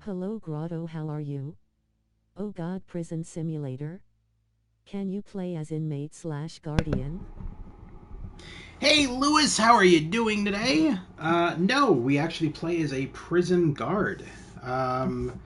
Hello Grotto, how are you? Oh god, prison simulator? Can you play as inmate slash guardian? Hey Lewis, how are you doing today? No, we actually play as a prison guard. Um,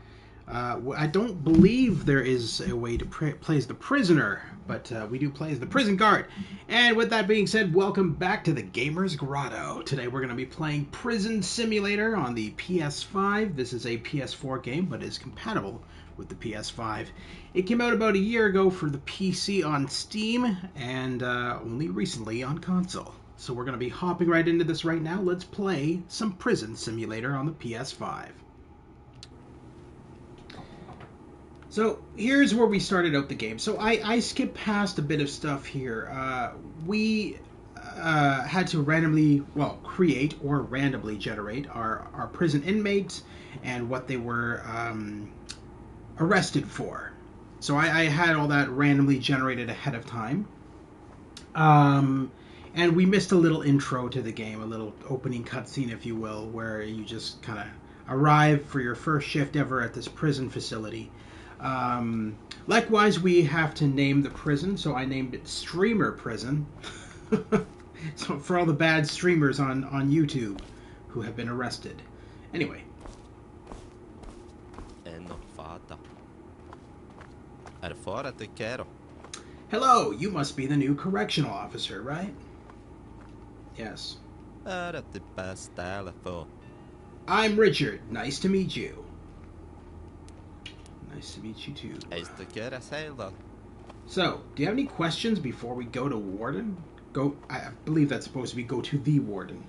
I don't believe there is a way to play as the prisoner, but we do play as the prison guard. And with that being said, welcome back to the Gamer's Grotto. Today we're going to be playing Prison Simulator on the PS5. This is a PS4 game, but is compatible with the PS5. It came out about a year ago for the PC on Steam, and only recently on console. So we're going to be hopping right into this right now. Let's play some Prison Simulator on the PS5. So here's where we started out the game. So I skipped past a bit of stuff here. We had to randomly, create or randomly generate our prison inmates and what they were arrested for. So I had all that randomly generated ahead of time. And we missed a little intro to the game, a little opening cutscene, if you will, where you just kind of arrive for your first shift ever at this prison facility. Likewise, we have to name the prison, so I named it Streamer Prison. So for all the bad streamers on YouTube who have been arrested. Anyway. Hello, you must be the new correctional officer, right? Yes. I'm Richard. Nice to meet you. Nice to meet you too. So, do you have any questions before we go to Warden? I believe that's supposed to be go to the Warden.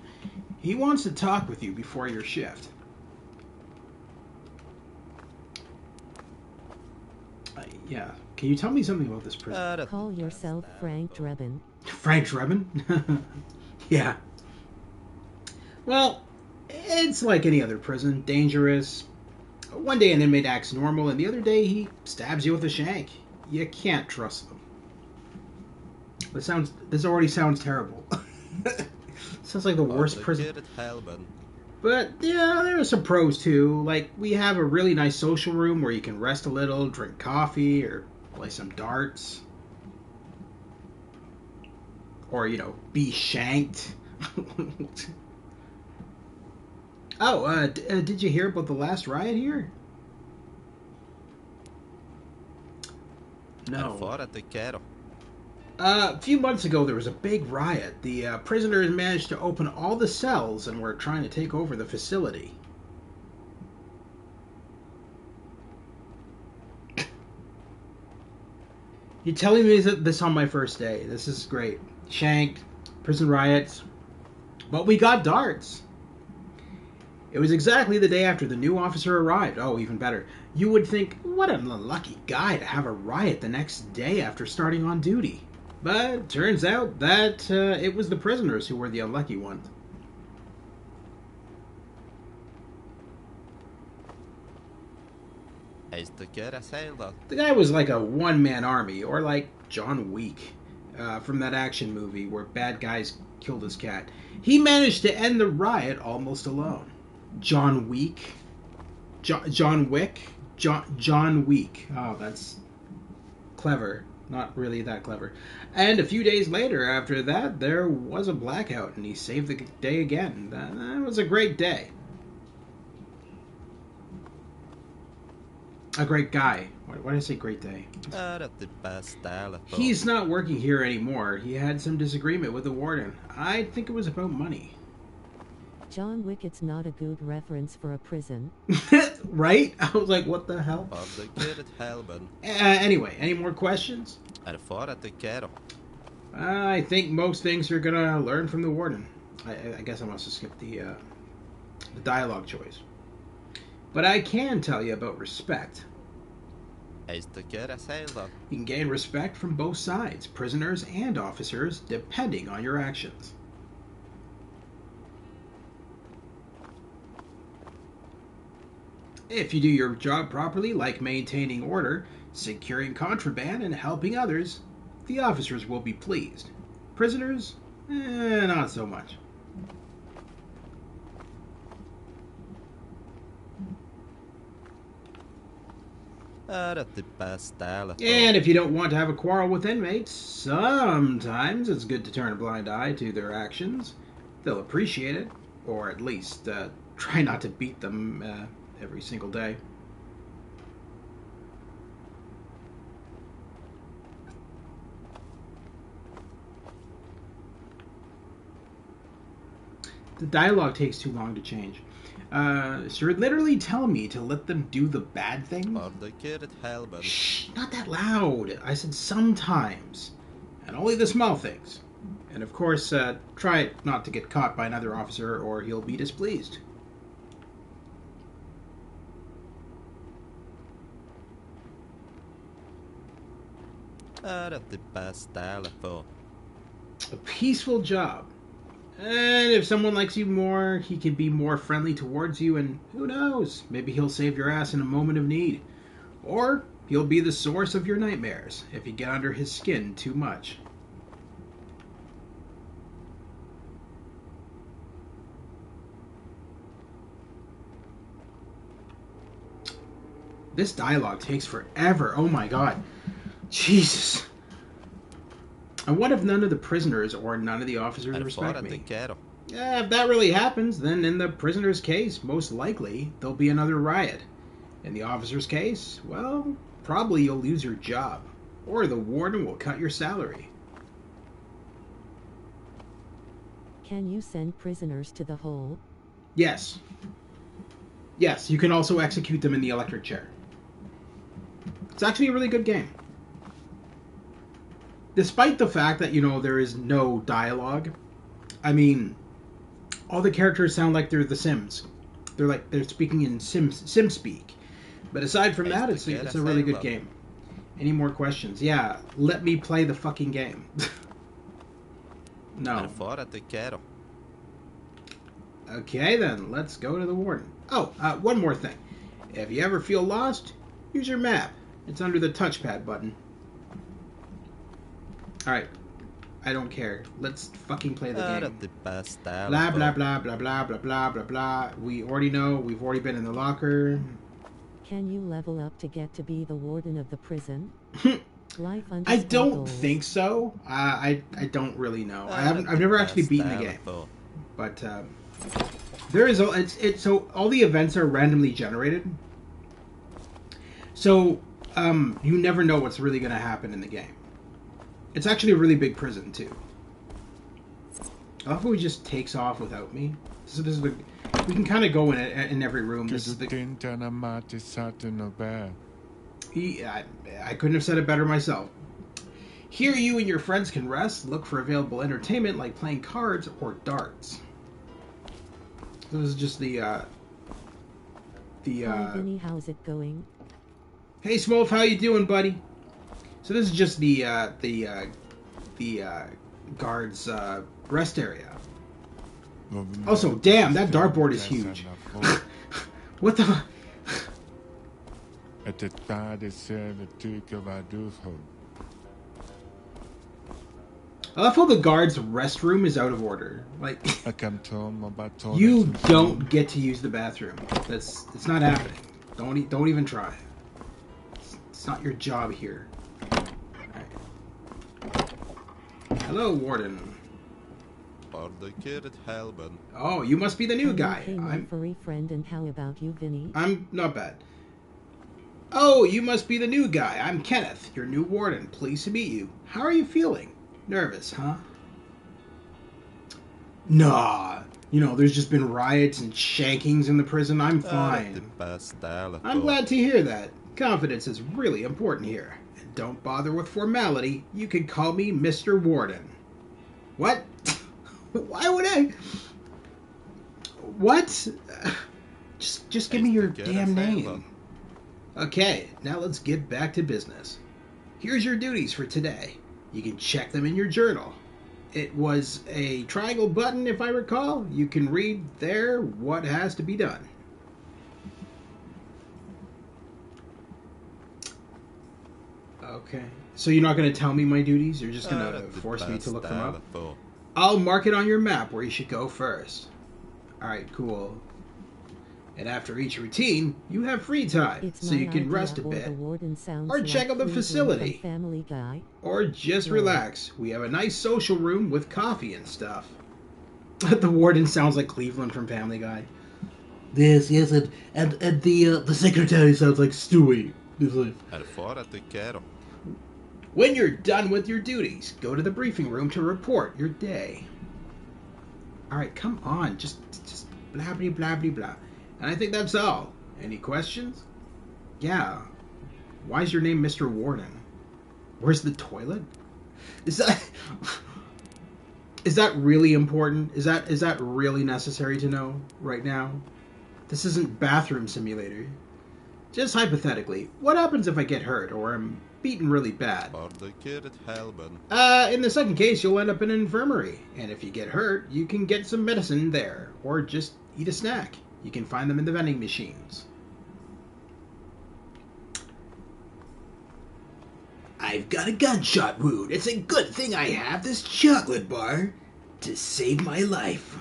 He wants to talk with you before your shift. Yeah. Can you tell me something about this prison? Call yourself Frank Drebin. Frank Drebin? Yeah. Well, it's like any other prison. Dangerous. One day an inmate acts normal, and the other day he stabs you with a shank. You can't trust them. This already sounds terrible. Sounds like the worst prison. But yeah, there are some pros too. Like, we have a really nice social room where you can rest a little, drink coffee, or play some darts. Or, be shanked. Oh, did you hear about the last riot here? No. A few months ago, there was a big riot. The prisoners managed to open all the cells and were trying to take over the facility. You're telling me this on my first day. This is great. Shanked, prison riots. But we got darts. It was exactly the day after the new officer arrived. Oh, even better. You would think, what an unlucky guy to have a riot the next day after starting on duty. But it turns out that it was the prisoners who were the unlucky ones. The guy was like a one-man army, or like John Wick from that action movie where bad guys killed his cat. He managed to end the riot almost alone. John Wick? John Wick? John Wick. Oh, that's clever. Not really that clever. And a few days later, after that, there was a blackout, and he saved the day again. That was a great day. A great guy. Why did I say great day? He's not working here anymore. He had some disagreement with the warden. I think it was about money. John Wick, it's not a good reference for a prison. Right? I was like, what the hell? Anyway, any more questions? I think most things you're gonna learn from the warden. I guess I must have skipped the dialogue choice. But I can tell you about respect. You can gain respect from both sides, prisoners and officers, depending on your actions. If you do your job properly, like maintaining order, securing contraband, and helping others, the officers will be pleased. Prisoners, not so much. And if you don't want to have a quarrel with inmates, sometimes it's good to turn a blind eye to their actions. They'll appreciate it, or at least try not to beat them every single day. The dialogue takes too long to change. So you're literally telling me to let them do the bad thing? Shh, not that loud. I said sometimes. And only the small things. And of course, try not to get caught by another officer or he'll be displeased. A peaceful job. And if someone likes you more, he can be more friendly towards you, and who knows, maybe he'll save your ass in a moment of need. Or he'll be the source of your nightmares if you get under his skin too much. This dialogue takes forever. Oh my god. Jesus. And what if none of the prisoners or none of the officers respect me? Yeah, if that really happens, then in the prisoner's case, most likely, there'll be another riot. In the officer's case, well, probably you'll lose your job. Or the warden will cut your salary. Can you send prisoners to the hole? Yes. Yes, you can also execute them in the electric chair. It's actually a really good game. Despite the fact that, there is no dialogue, I mean, all the characters sound like they're the Sims. They're speaking in Sim speak. But aside from that, it's a really good game. Any more questions? Yeah, let me play the fucking game. No. Okay then, let's go to the warden. Oh, one more thing. If you ever feel lost, use your map. It's under the touchpad button. Alright. I don't care. Let's fucking play the game. Blah, blah, blah, blah, blah, blah, blah, blah, blah. We already know. We've already been in the locker. Can you level up to get to be the warden of the prison? I don't think so. I don't really know. I've never actually beaten the game. But there is so all the events are randomly generated. So you never know what's really going to happen in the game. It's actually a really big prison too. I love how he just takes off without me. So this is the we can kind of go in every room. This is the. I couldn't have said it better myself. Here you and your friends can rest, look for available entertainment like playing cards or darts. So this is just the Hi, Vinny, how's it going? Hey Smolf, how you doing, buddy? So this is just the guards rest area. Also, damn, that dartboard is huge. What the? I love how the guard's restroom is out of order. Like, you don't get to use the bathroom. It's not happening. Don't even try. It's not your job here. Right. Hello, warden. Oh, you must be the new guy. I'm furry friend, and how about you, Vinny? I'm not bad. Oh, you must be the new guy. I'm Kenneth, your new warden. Pleased to meet you. How are you feeling? Nervous, huh? Nah. There's just been riots and shankings in the prison. I'm fine. I'm glad to hear that. Confidence is really important here. And don't bother with formality. You can call me Mr. Warden. What? Why would I? What? Just give me your damn name. Okay, now let's get back to business. Here's your duties for today. You can check them in your journal. It was a triangle button, if I recall. You can read there what has to be done. Okay. So you're not going to tell me my duties? You're just going to force me to look them up? I'll mark it on your map where you should go first. Alright, cool. And after each routine, you have free time, It's so my you can idea, rest a or bit, the warden sounds or check like out the Cleveland facility, from Family Guy. or just Lol. relax. We have a nice social room with coffee and stuff. The warden sounds like Cleveland from Family Guy. Yes, and the secretary sounds like Stewie. He's like, Fora te quero. When you're done with your duties, go to the briefing room to report your day. Alright, come on. Just blah, blah, blah, blah, blah. And I think that's all. Any questions? Yeah. Why is your name Mr. Warden? Where's the toilet? Is that really important? Is that really necessary to know right now? This isn't Bathroom Simulator. Just hypothetically, what happens if I get hurt or I'm beaten really bad? In the second case, you'll end up in an infirmary. And if you get hurt, you can get some medicine there. Or just eat a snack. You can find them in the vending machines. I've got a gunshot wound. It's a good thing I have this chocolate bar to save my life.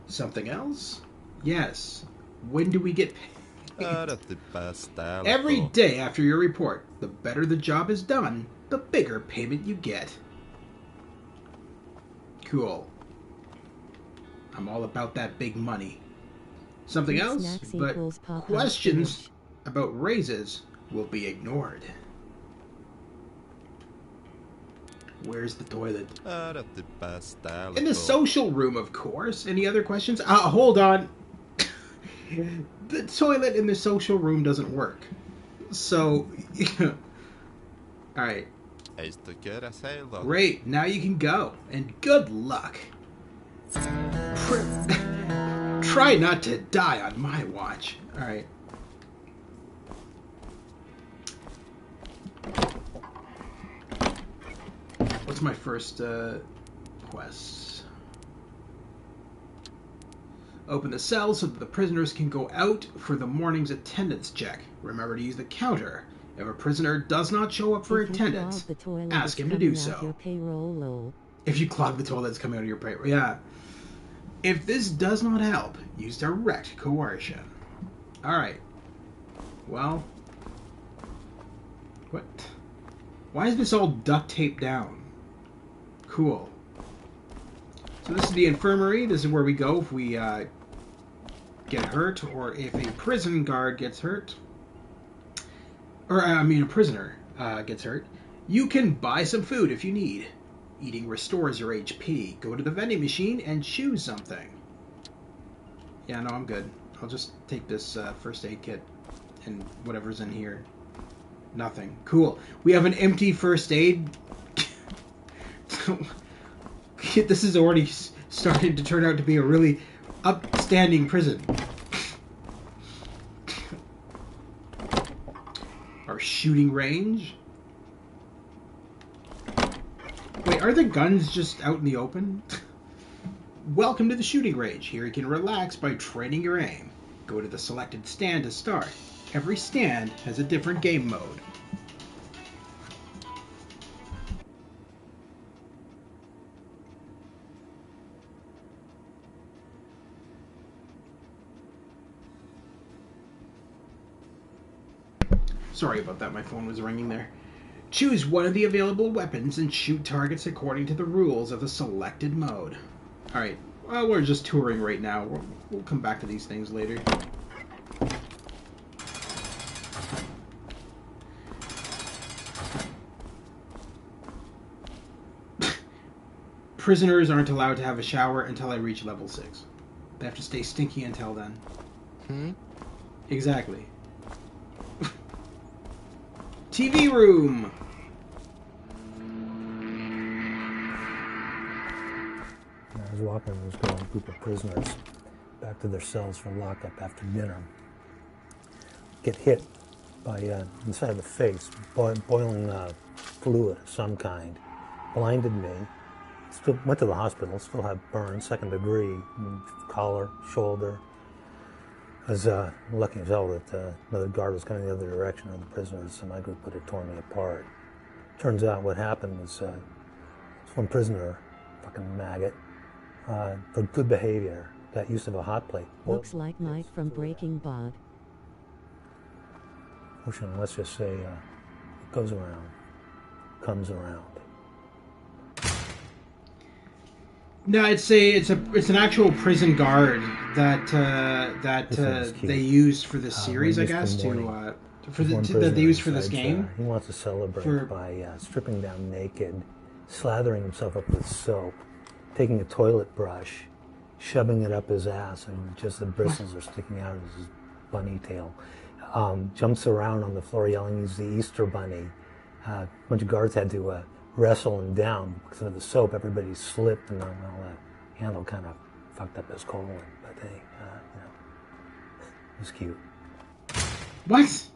Something else? Yes. When do we get paid? Every day after your report. The better the job is done, the bigger payment you get. Cool. I'm all about that big money. Something else? But questions about raises will be ignored. Where's the toilet? In the social room, of course. Any other questions? Hold on. The toilet in the social room doesn't work. So, alright. Great, now you can go. And good luck. Try not to die on my watch. Alright. What's my first quest? Open the cell so that the prisoners can go out for the morning's attendance check. Remember to use the counter. If a prisoner does not show up for attendance, ask him to do so. If you clog the toilet, it's coming out of your payroll. Yeah. If this does not help, use direct coercion. Alright. Well. What? Why is this all duct taped down? Cool. So this is the infirmary. This is where we go if we get hurt, or if a prison guard gets hurt. Or, a prisoner gets hurt. You can buy some food if you need. Eating restores your HP. Go to the vending machine and choose something. Yeah, no, I'm good. I'll just take this first aid kit and whatever's in here. Nothing. Cool. We have an empty first aid. This is already starting to turn out to be a really upstanding prison. Our shooting range. Wait, are the guns just out in the open? Welcome to the shooting range. Here you can relax by training your aim. Go to the selected stand to start. Every stand has a different game mode. Sorry about that, my phone was ringing there. Choose one of the available weapons and shoot targets according to the rules of the selected mode. Alright, well, we're just touring right now. We'll come back to these things later. Prisoners aren't allowed to have a shower until I reach level 6. They have to stay stinky until then. Exactly. TV room! I was walking with this girl and a group of prisoners back to their cells for lockup after dinner. Get hit by, inside of the face, boiling fluid of some kind. Blinded me. Still went to the hospital, still have burns, 2nd degree, collar, shoulder. I was lucky as hell that another guard was coming the other direction, and the prisoners in my group would have torn me apart. Turns out what happened was one prisoner, fucking maggot, for good behavior, that use of a hot plate. Looks like Mike from Breaking Bad. Fortunately, let's just say it goes around, comes around. No, it's an actual prison guard that they used for this series, I guess, that they used for this game. He wants to celebrate by stripping down naked, slathering himself up with soap, taking a toilet brush, shoving it up his ass, and just the bristles are sticking out of his bunny tail. Jumps around on the floor yelling he's the Easter Bunny. A bunch of guards had to wrestle him down because of the soap. Everybody slipped, and the handle kind of fucked up his colon. But hey, it was cute. What?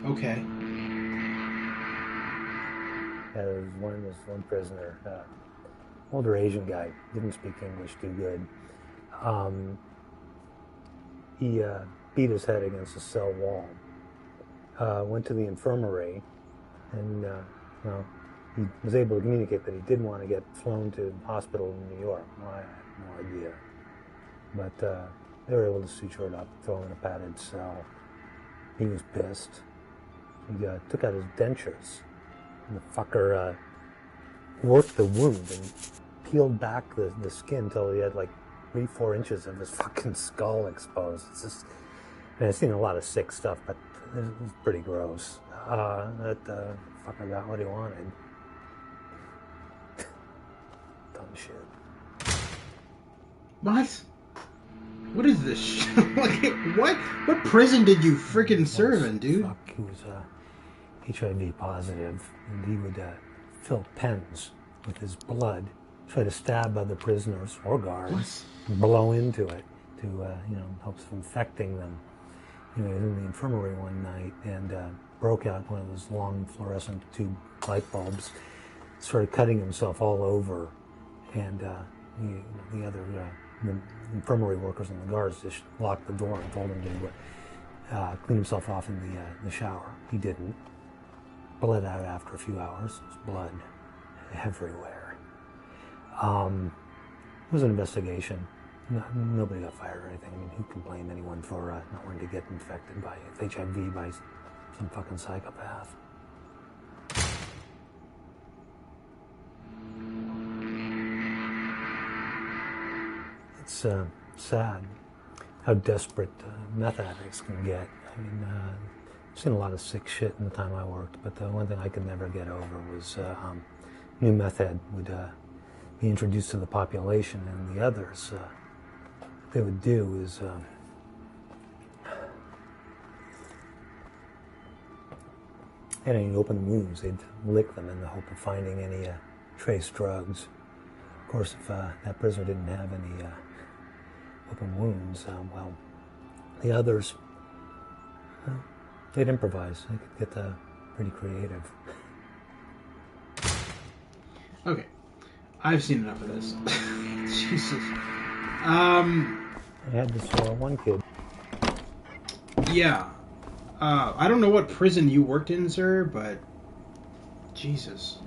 Okay. There was one prisoner, older Asian guy, didn't speak English too good. He beat his head against a cell wall. Went to the infirmary, and he was able to communicate that he did want to get flown to hospital in New York. Well, I have no idea. But they were able to suture it up, throw him in a padded cell. He was pissed. He took out his dentures. And the fucker worked the wound and peeled back the skin until he had like 3-4 inches of his fucking skull exposed. It's just, and I've seen a lot of sick stuff, but it was pretty gross. That fucker got what he wanted. Dumb shit. What? What is this shit? Like, what prison did you freaking serve in, dude? Fuck, he was HIV positive, and he would fill pens with his blood, try to stab other prisoners or guards, blow into it to, in hopes of infecting them. He was in the infirmary one night and broke out one of those long fluorescent tube light bulbs, started cutting himself all over, and the other the infirmary workers and the guards just locked the door and told him to clean himself off in the shower. He didn't. Bled out after a few hours. It was blood everywhere. It was an investigation. Nobody got fired or anything. I mean, who can blame anyone for not wanting to get infected by HIV by some fucking psychopath? It's sad how desperate meth addicts can get. I mean, I've seen a lot of sick shit in the time I worked, but the one thing I could never get over was new meth head would be introduced to the population, and the others, what they would do is any open wounds, they'd lick them in the hope of finding any trace drugs. Of course, if that prisoner didn't have any open wounds, well, the others, they'd improvise. They could get pretty creative. Okay. I've seen enough of this. Jesus. I had this one kid. Yeah. I don't know what prison you worked in, sir, but Jesus.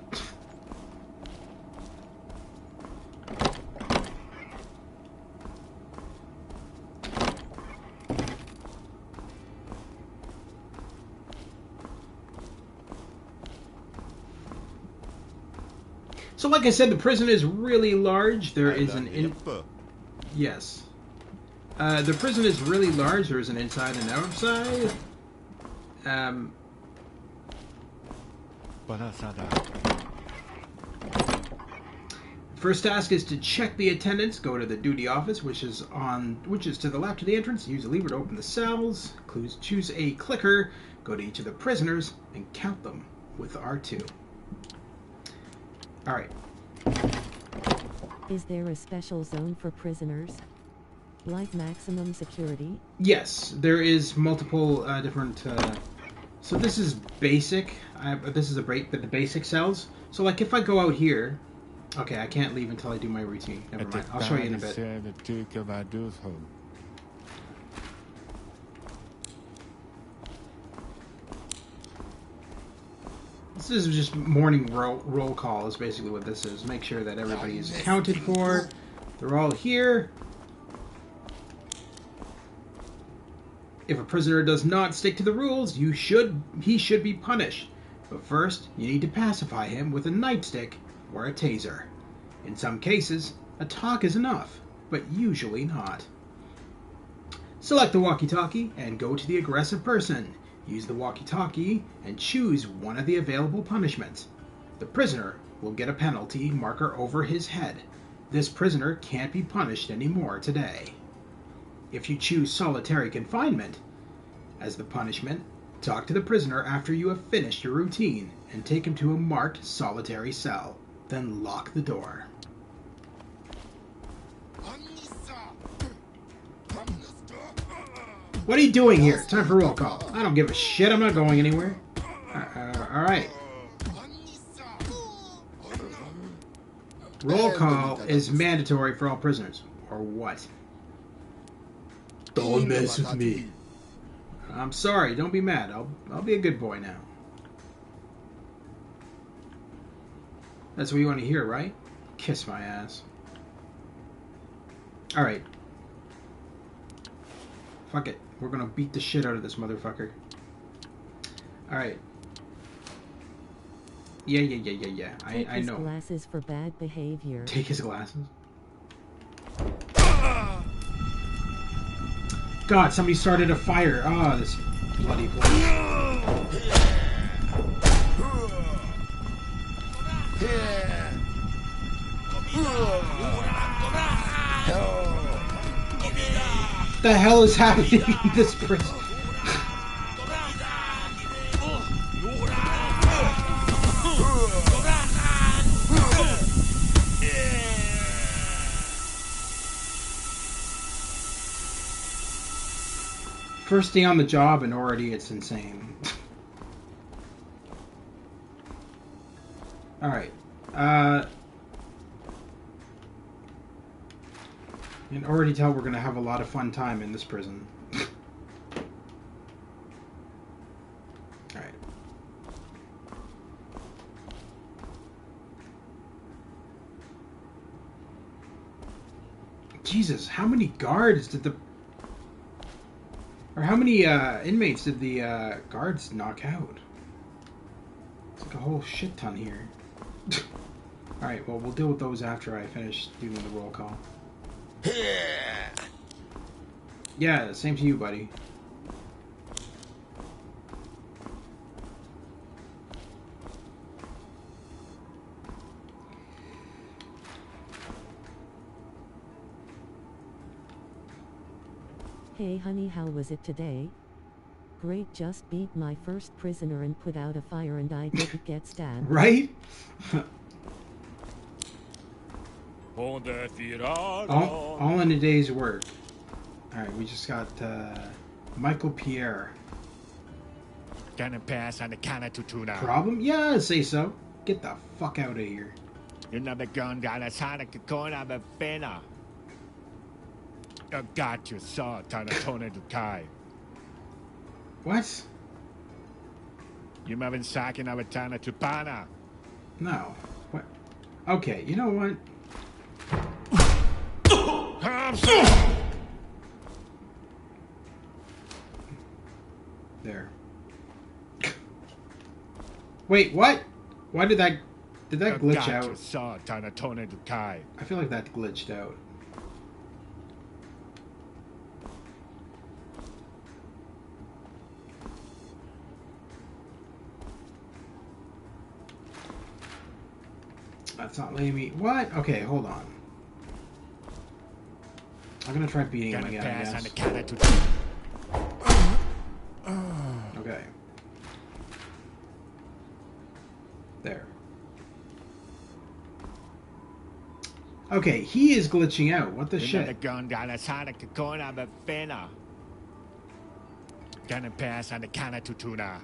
So, like I said, the prison is really large. There is an yes. The prison is really large. There is an inside and outside. First task is to check the attendance. Go to the duty office, which is to the left of the entrance. Use a lever to open the cells. Choose a clicker. Go to each of the prisoners and count them with R2. All right. Is there a special zone for prisoners? Like maximum security? Yes, there is multiple different... so this is basic. This is the basic cells. So like if I go out here... Okay, I can't leave until I do my routine. Never mind. I'll show you in a bit. This is just morning roll call is basically what this is. Make sure that everybody is accounted for. They're all here. If a prisoner does not stick to the rules, he should be punished. But first, you need to pacify him with a nightstick or a taser. In some cases, a talk is enough, but usually not. Select the walkie-talkie and go to the aggressive person. Use the walkie-talkie and choose one of the available punishments. The prisoner will get a penalty marker over his head. This prisoner can't be punished anymore today. If you choose solitary confinement as the punishment, talk to the prisoner after you have finished your routine and take him to a marked solitary cell. Then lock the door. What are you doing here? Time for roll call. I don't give a shit. I'm not going anywhere. Alright. Roll call is mandatory for all prisoners. Or what? Don't mess with me. I'm sorry. Don't be mad. I'll be a good boy now. That's what you want to hear, right? Kiss my ass. Alright. Fuck it. We're gonna beat the shit out of this motherfucker. Alright. Yeah. I know. Take his glasses for bad behavior. Take his glasses? God, somebody started a fire. Oh, this bloody place. What the hell is happening in this prison? First day on the job and already it's insane. Alright. You can already tell we're going to have a lot of fun time in this prison. Alright. Jesus, how many guards did the... Or how many inmates did the guards knock out? It's like a whole shit ton here. Alright, well, we'll deal with those after I finish doing the roll call. Yeah, same to you, buddy. Hey honey, how was it today? Great, just beat my first prisoner and put out a fire and I didn't get stabbed. Right? All All in a day's work. Alright, we just got Michael Pierre. Gonna pass on the canna to tuna. Problem? Yeah, I'd say so. Get the fuck out of here. You're not the gun guy that's had a corner of a fena. You got your saw, Tana Tona Dukai. What? You haven't sacking of a Tana Tupana. No. What? Okay, you know what? There. Wait, what? Why did that glitch out? You saw Tana Tona Dukai. I feel like that glitched out. That's not letting me. What? Okay, hold on. I'm gonna try beating him again, I guess. Okay. There. Okay, he is glitching out. What the shit? Gun guy that's had a corner of a fena. Gonna pass on the canna to tuna.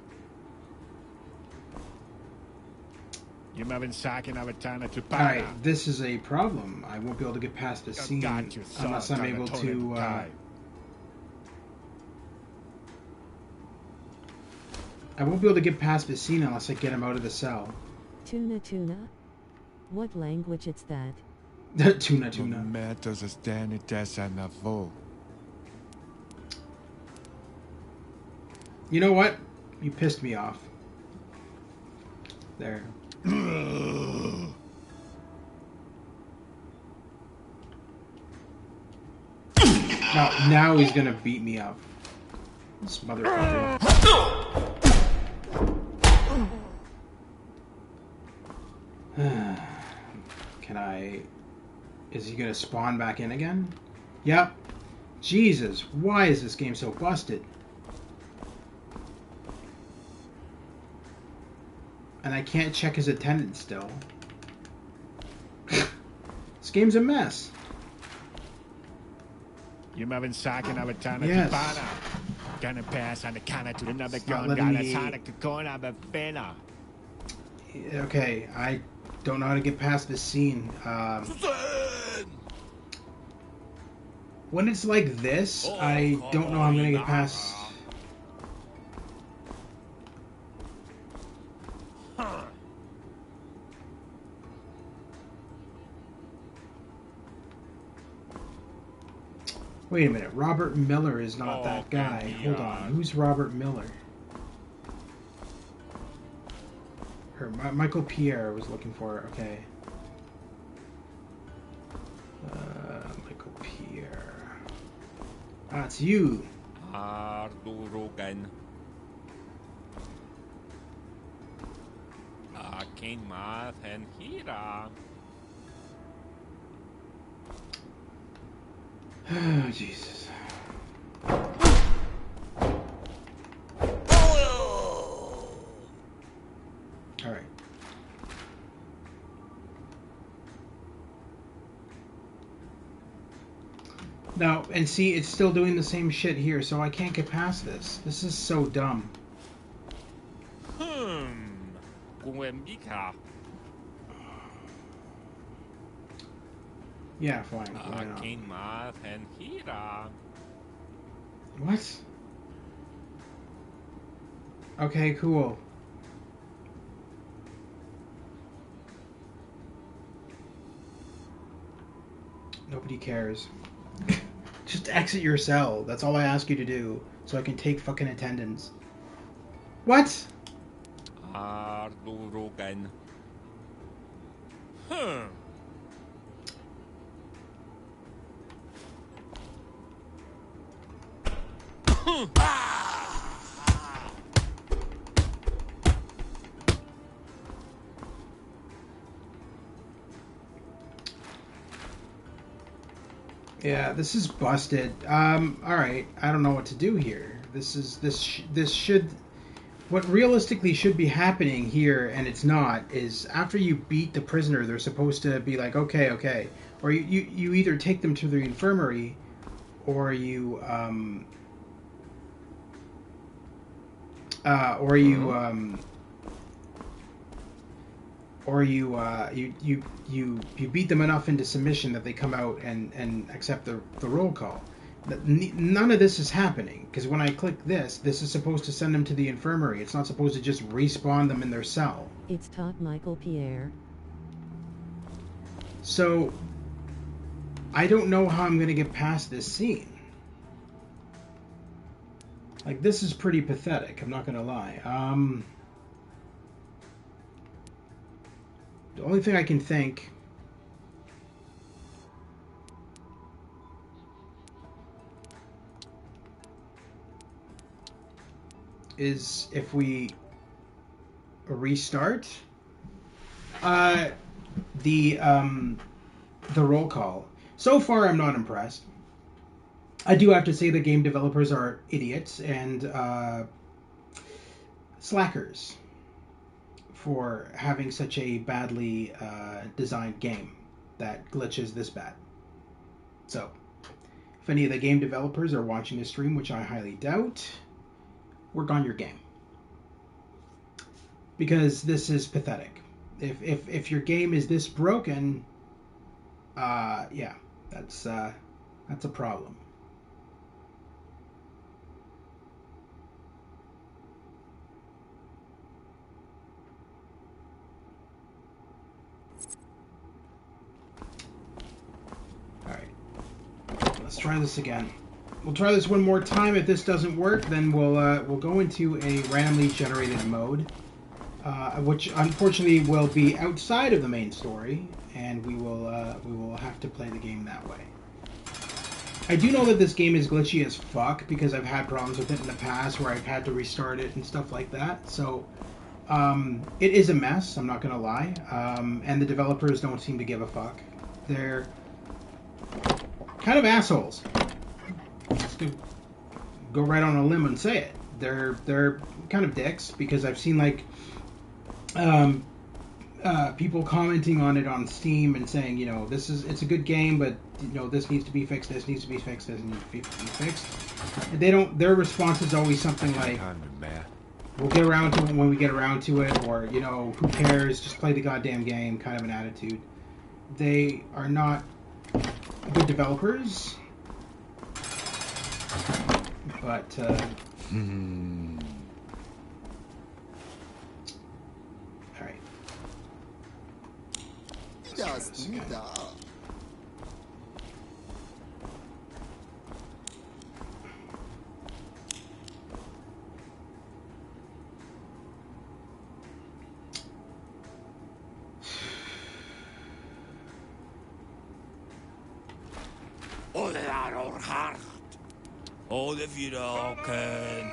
You haven't sacking of a Tana Tupana. Alright, this is a problem. I won't be able to get past the scene unless I'm able to I won't be able to get past the scene unless I get him out of the cell. Tuna? What language it's that? Tuna, tuna. Momentos están en la voz. You know what? You pissed me off. There. Now he's gonna beat me up. This motherfucker. Can I... Is he gonna spawn back in again? Yep. Jesus, why is this game so busted? And I can't check his attendance still. This game's a mess. You haven't sacking of a ton of Yes. Tabana. Gonna pass on the canna to another It's not gun. letting Gonna me- sonic the corner of a finna. Okay, I don't know how to get past this scene. When it's like this, I don't know how I'm gonna get past... Wait a minute, Robert Miller is not that guy. Hold on, who's Robert Miller? Michael Pierre I was looking for, okay. Michael Pierre. Ah, it's you. Ardurugan. Akin math and hira. Oh, Jesus. Alright. Now, and see, it's still doing the same shit here, so I can't get past this. This is so dumb. Guembika. Yeah, fine. Why not? Akin math and hira. What? Okay, cool. Nobody cares. Just exit your cell. That's all I ask you to do, so I can take fucking attendance. What? Ardurugan. Yeah, this is busted. Alright, I don't know what to do here. This should... What realistically should be happening here, and it's not, is after you beat the prisoner, they're supposed to be like, okay. Or you either take them to the infirmary, or you beat them enough into submission that they come out and accept the roll call. None of this is happening, because when I click this is supposed to send them to the infirmary. It's not supposed to just respawn them in their cell. It's taught Michael Pierre. So I don't know how I'm going to get past this scene. Like, this is pretty pathetic, I'm not going to lie. The only thing I can think is if we restart the roll call. So far, I'm not impressed. I do have to say the game developers are idiots and slackers for having such a badly designed game that glitches this bad. So, if any of the game developers are watching this stream, which I highly doubt, work on your game. Because this is pathetic. If your game is this broken, yeah, that's a problem. Let's try this again. We'll try this one more time. If this doesn't work, then we'll go into a randomly generated mode, which unfortunately will be outside of the main story, and we will have to play the game that way. I do know that this game is glitchy as fuck because I've had problems with it in the past where I've had to restart it and stuff like that. So it is a mess. I'm not gonna lie, and the developers don't seem to give a fuck. They're kind of assholes. Just to go right on a limb and say it. They're kind of dicks because I've seen like people commenting on it on Steam and saying, you know, it's a good game, but you know, this needs to be fixed, this needs to be fixed, this needs to be fixed. And their response is always something like, we'll get around to it when we get around to it, or, you know, who cares, just play the goddamn game, kind of an attitude. They are not good developers, but alright. Oh, the Vidoken.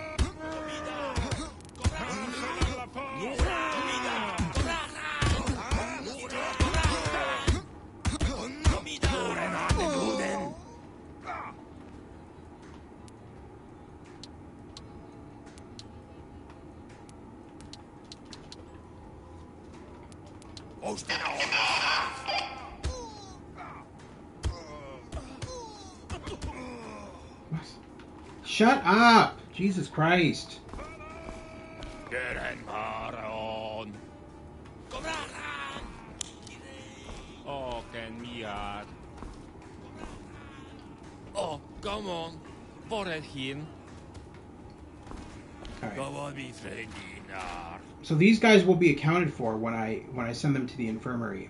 Shut up! Jesus Christ. Oh, can me out. Oh, come on. For it hin. Come on, be friendly. So these guys will be accounted for when I send them to the infirmary.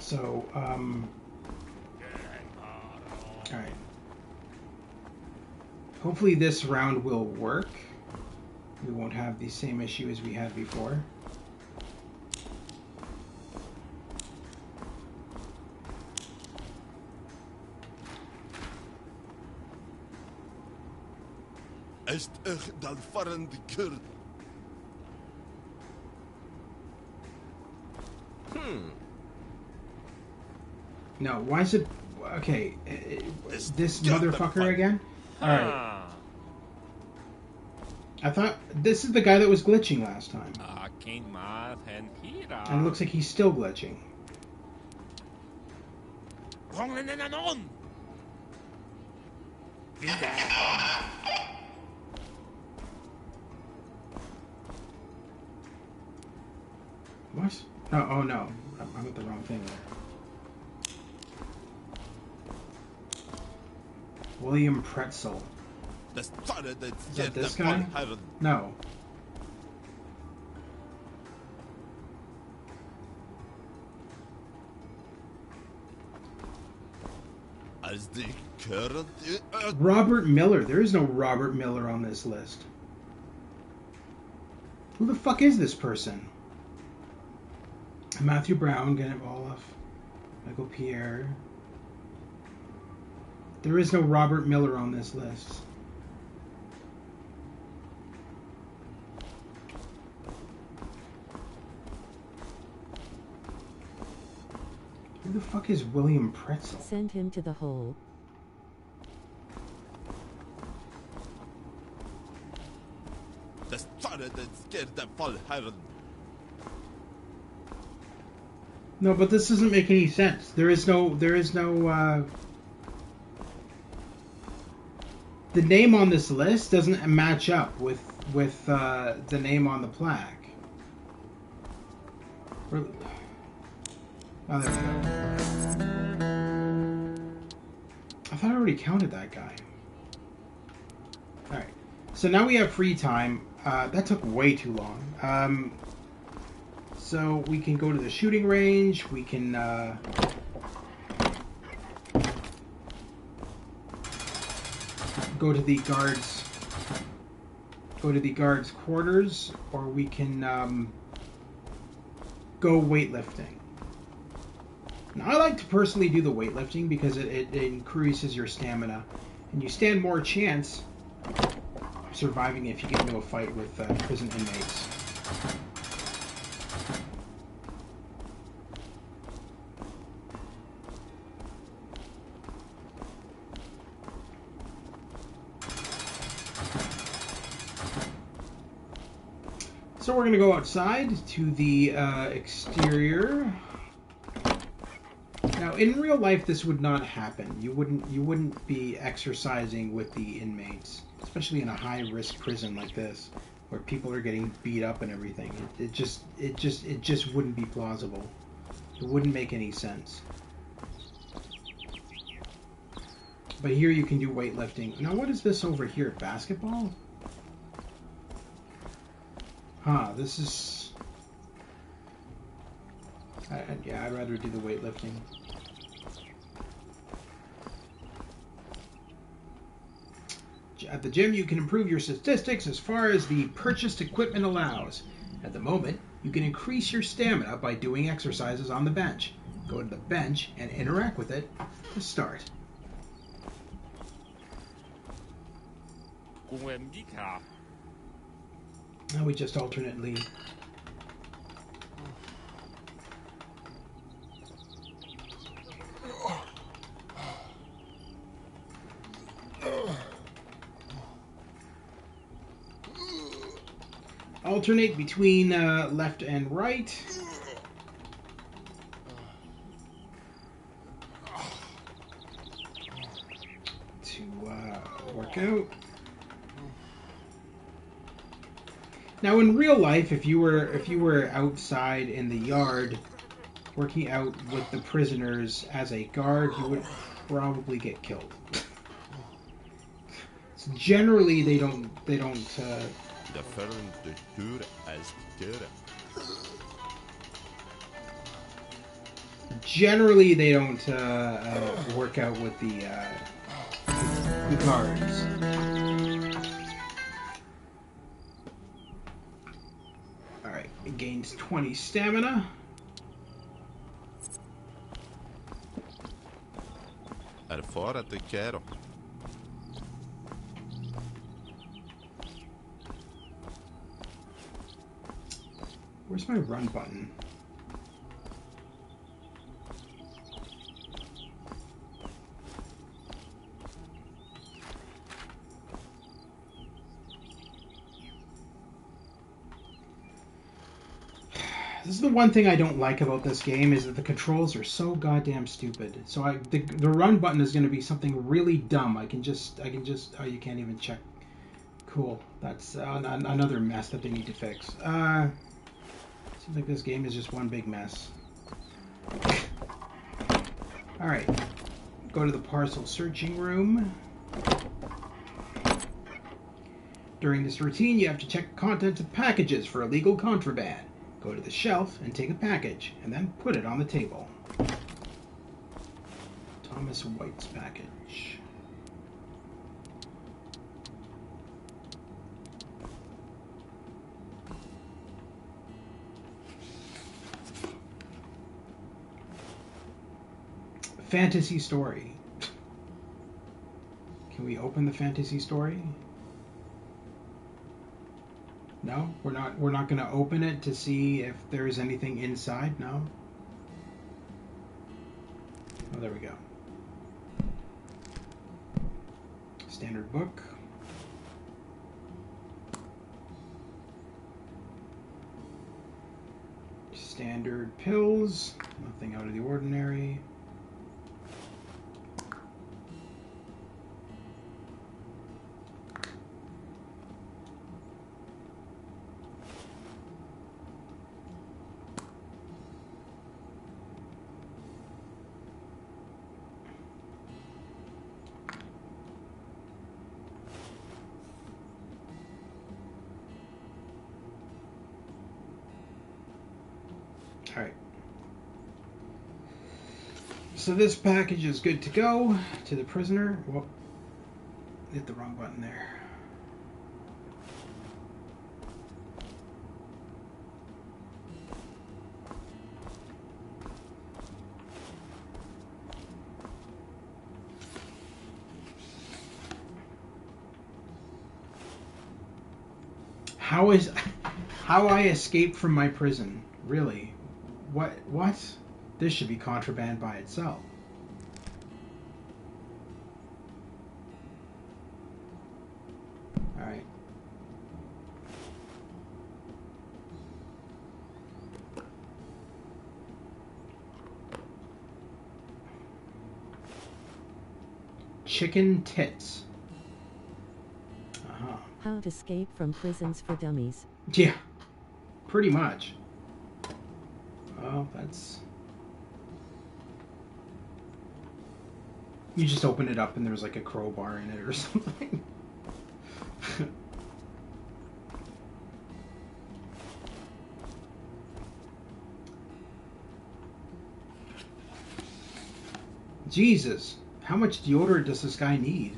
So, alright. Hopefully this round will work. We won't have the same issue as we had before. Is echt dan farrende kurd. No, why is it... Okay, this motherfucker again? Alright. I thought... This is the guy that was glitching last time. And it looks like he's still glitching. What? Oh no. I'm at the wrong thing there. William Pretzel. Is that this guy? No. Robert Miller. There is no Robert Miller on this list. Who the fuck is this person? Matthew Brown, Gennett Olaf, Michael Pierre. There is no Robert Miller on this list. Who the fuck is William Pretzel? Send him to the hole. No, but this doesn't make any sense. There is no, the name on this list doesn't match up with the name on the plaque. Oh, there we go. I thought I already counted that guy. Alright. So now we have free time. That took way too long. So we can go to the shooting range. We can go to the guards' quarters, or we can go weightlifting. Now, I like to personally do the weightlifting because it increases your stamina, and you stand more chance of surviving if you get into a fight with prison inmates. So we're going to go outside to the exterior. Now, in real life, this would not happen. You wouldn't be exercising with the inmates, especially in a high-risk prison like this, where people are getting beat up and everything. It just wouldn't be plausible. It wouldn't make any sense. But here you can do weightlifting. Now, what is this over here? Basketball? Huh, this is... yeah, I'd rather do the weightlifting. At the gym, you can improve your statistics as far as the purchased equipment allows. At the moment, you can increase your stamina by doing exercises on the bench. Go to the bench and interact with it to start. Now we just alternately... alternate between left and right. To work out. Now, in real life, if you were outside in the yard working out with the prisoners as a guard, you would probably get killed. So generally, they don't. Generally, they don't work out with the guards. Alright, it gains 20 stamina. Fora te quero. Where's my run button? This is the one thing I don't like about this game, is that the controls are so goddamn stupid. So the run button is going to be something really dumb. I can just oh, you can't even check. Cool. That's another mess that they need to fix. Seems like this game is just one big mess. Alright. Go to the parcel searching room. During this routine, you have to check the contents of packages for illegal contraband. Go to the shelf and take a package, and then put it on the table. Thomas White's package. Fantasy story. Can we open the fantasy story? No, we're not going to open it to see if there is anything inside. No. Oh, there we go. Standard book. Standard pills. Nothing out of the ordinary. Alright. So this package is good to go to the prisoner. Whoop. Hit the wrong button there. How I escaped from my prison? Really? What? This should be contraband by itself. All right. Chicken tits. How to escape from prisons for dummies. Yeah, pretty much. Oh, that's... You just open it up and there's like a crowbar in it or something. Jesus, how much deodorant does this guy need?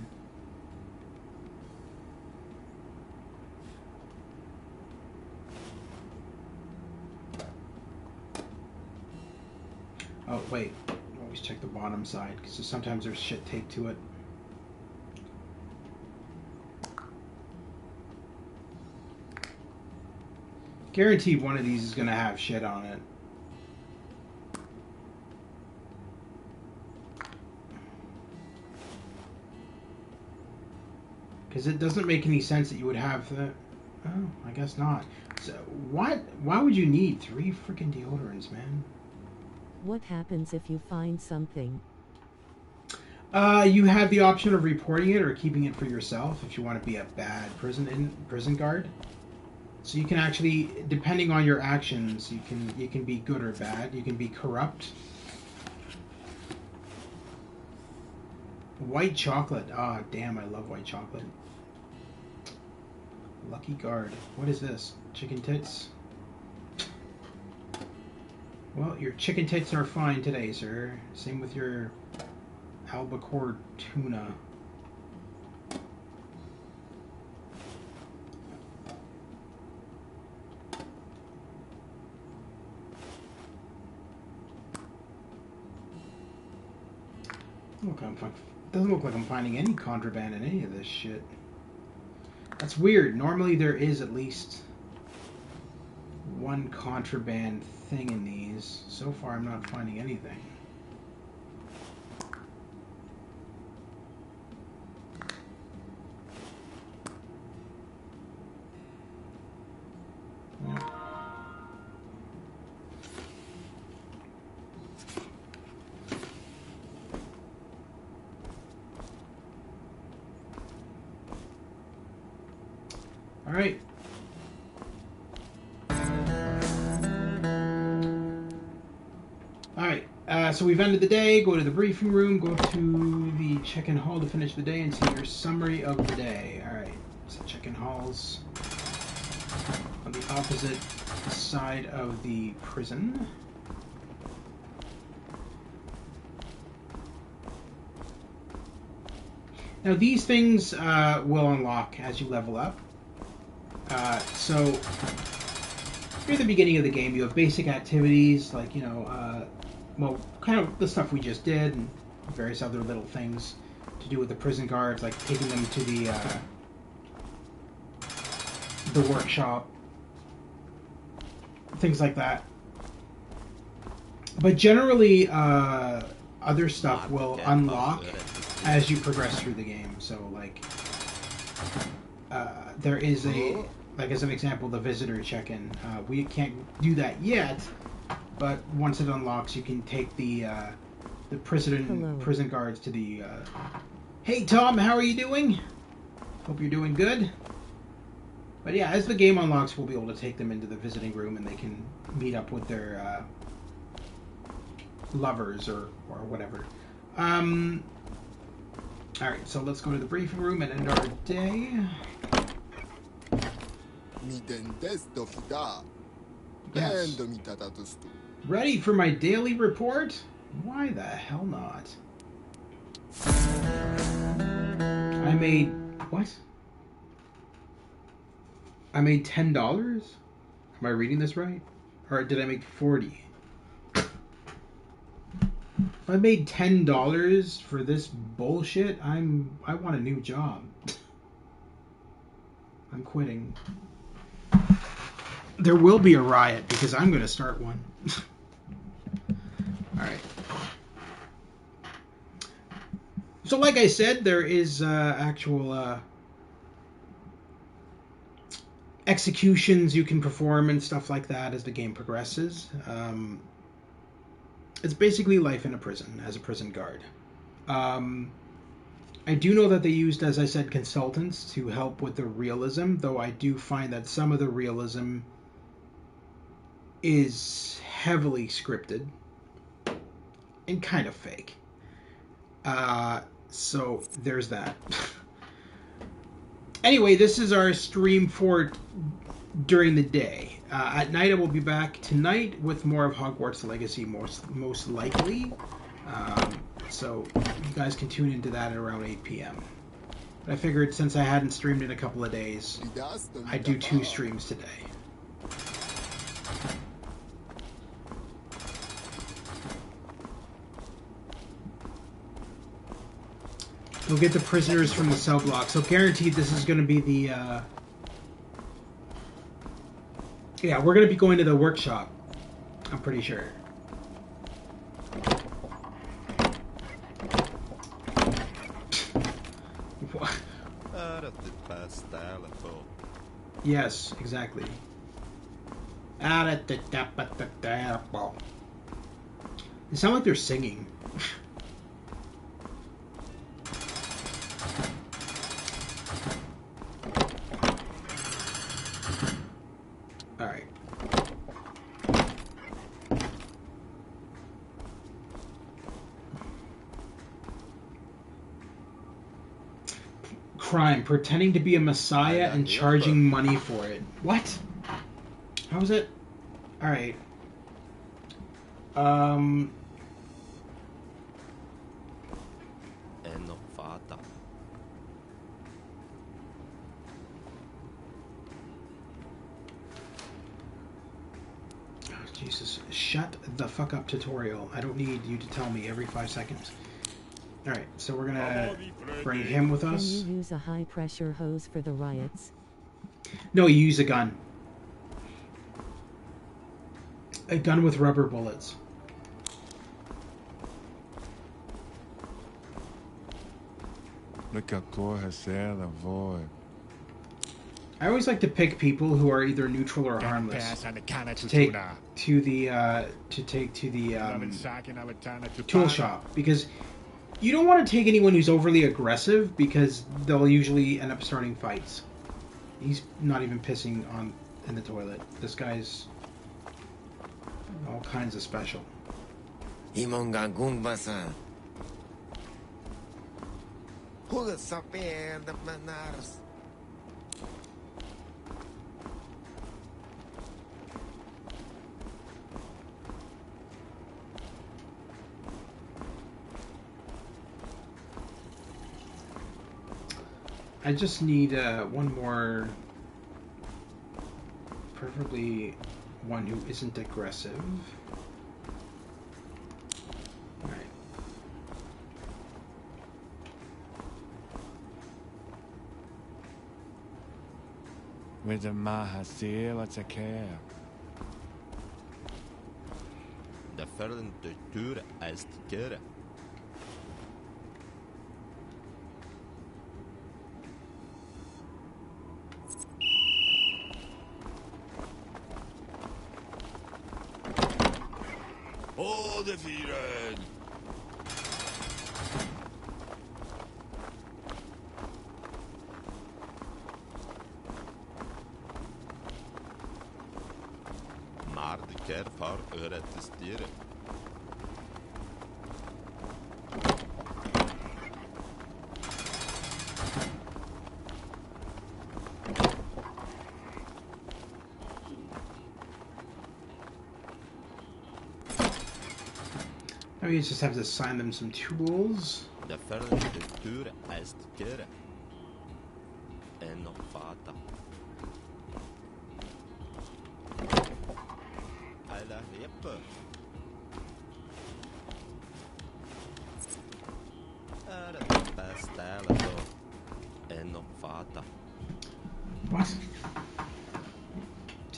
Oh, wait. Always check the bottom side, because sometimes there's shit taped to it. Guaranteed one of these is going to have shit on it. Because it doesn't make any sense that you would have the... Oh, I guess not. So, why would you need 3 freaking deodorants, man? What happens if you find something? You have the option of reporting it or keeping it for yourself if you want to be a bad prison guard. So you can actually, depending on your actions, you can be good or bad. You can be corrupt. White chocolate. Ah, oh, damn, I love white chocolate. Lucky guard. What is this? Chicken tits? Well, your chicken tits are fine today, sir. Same with your albacore tuna. Doesn't look like I'm finding any contraband in any of this shit. That's weird. Normally there is at least one contraband thing in these. So far I'm not finding anything. All right. All right. So we've ended the day. Go to the briefing room. Go to the check-in hall to finish the day and see your summary of the day. All right. So check-in halls on the opposite side of the prison. Now these things will unlock as you level up. So near the beginning of the game, you have basic activities like, you know, well, kind of the stuff we just did and various other little things to do with the prison guards, like taking them to the workshop, things like that. But generally, other stuff will unlock as you progress through the game. So, like, there is a, like as an example, the visitor check-in. We can't do that yet, but once it unlocks, you can take the prison guards to the. Hey Tom, how are you doing? Hope you're doing good. But yeah, as the game unlocks, we'll be able to take them into the visiting room, and they can meet up with their lovers or whatever. All right, so let's go to the briefing room and end our day. Mi dentesto fida. Yes. Bendo mi tatatustu. Ready for my daily report? Why the hell not? I made... what? I made $10? Am I reading this right? Or did I make 40? If I made $10 for this bullshit, I want a new job. I'm quitting. There will be a riot because I'm going to start one. Alright. So like I said, there is actual executions you can perform and stuff like that as the game progresses. It's basically life in a prison as a prison guard. I do know that they used, as I said, consultants to help with the realism, though I do find that some of the realism is heavily scripted and kind of fake. So there's that. Anyway, this is our stream for during the day. At night, I will be back tonight with more of Hogwarts Legacy, most likely. So you guys can tune into that at around 8 p.m. But I figured since I hadn't streamed in a couple of days, I'd do 2 streams today. We'll get the prisoners from the cell block. So guaranteed this is going to be the... Yeah, we're going to be going to the workshop. I'm pretty sure. What? Yes, exactly. They sound like they're singing. Alright. Crime. Pretending to be a messiah and charging money for it. What? How was it? Alright. Jesus, shut the fuck up, tutorial. I don't need you to tell me every 5 seconds. Alright, so we're gonna bring him with us. Can you use a high-pressure hose for the riots? No, you use a gun. A gun with rubber bullets. Look at Gorhasela, void. I always like to pick people who are either neutral or harmless to take to the tool shop, because you don't want to take anyone who's overly aggressive because they'll usually end up starting fights. He's not even pissing in the toilet. This guy's all kinds of special. I just need one more, preferably one who isn't aggressive. All right. With the Mahasila to care. The Ferden Tour as Kira. Oh, the Viren! Maar de kerf har öret te stieren. we just have to assign them some tools. De verlentuur est kere. En nog fata. Alla reppe. Är det bästa eller så? En nog fata. What?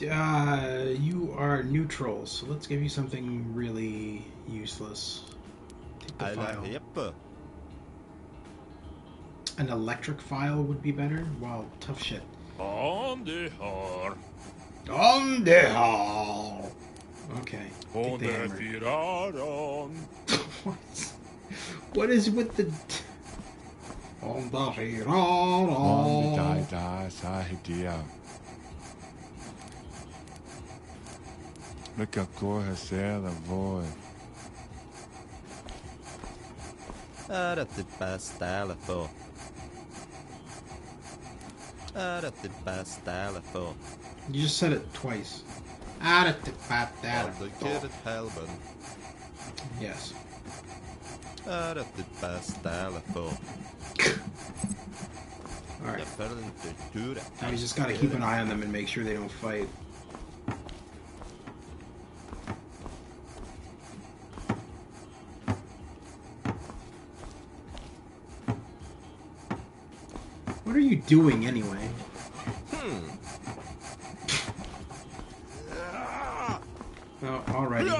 You are neutral, so let's give you something really useless. Take the Alla file. reppe. An electric file would be better? Wow, tough shit. On the har. On the hall! Okay. Take On the the hammer. firaron. What is with the... On the On the hall! da sahidia. Look at Gorhasela boy. Är det bästa eller så? Är det bästa eller så? You just said it twice. Out of the fat Al de kere helben. Yes. Är det bästa eller så? De Alright. verlentuur Now we just gotta keep an eye on them and make sure they don't fight. What are you doing anyway? Oh, alrighty.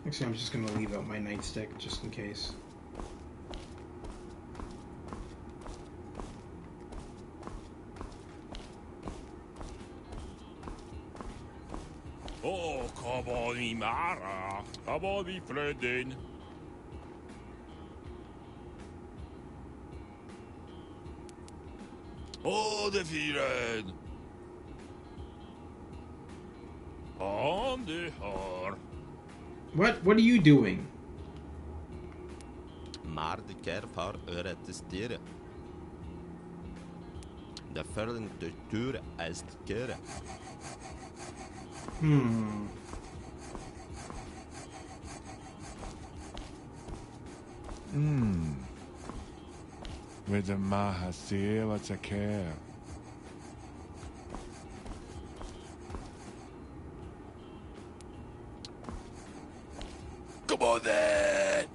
Actually, I'm just gonna leave out my nightstick just in case. Oh, come on, Mara. Come on, me friendin. Oh, the firen. On the har. What are you doing? Maar de kerfhaar er te steren. De verlentuur est kere. With the mahasila to care. Come on then!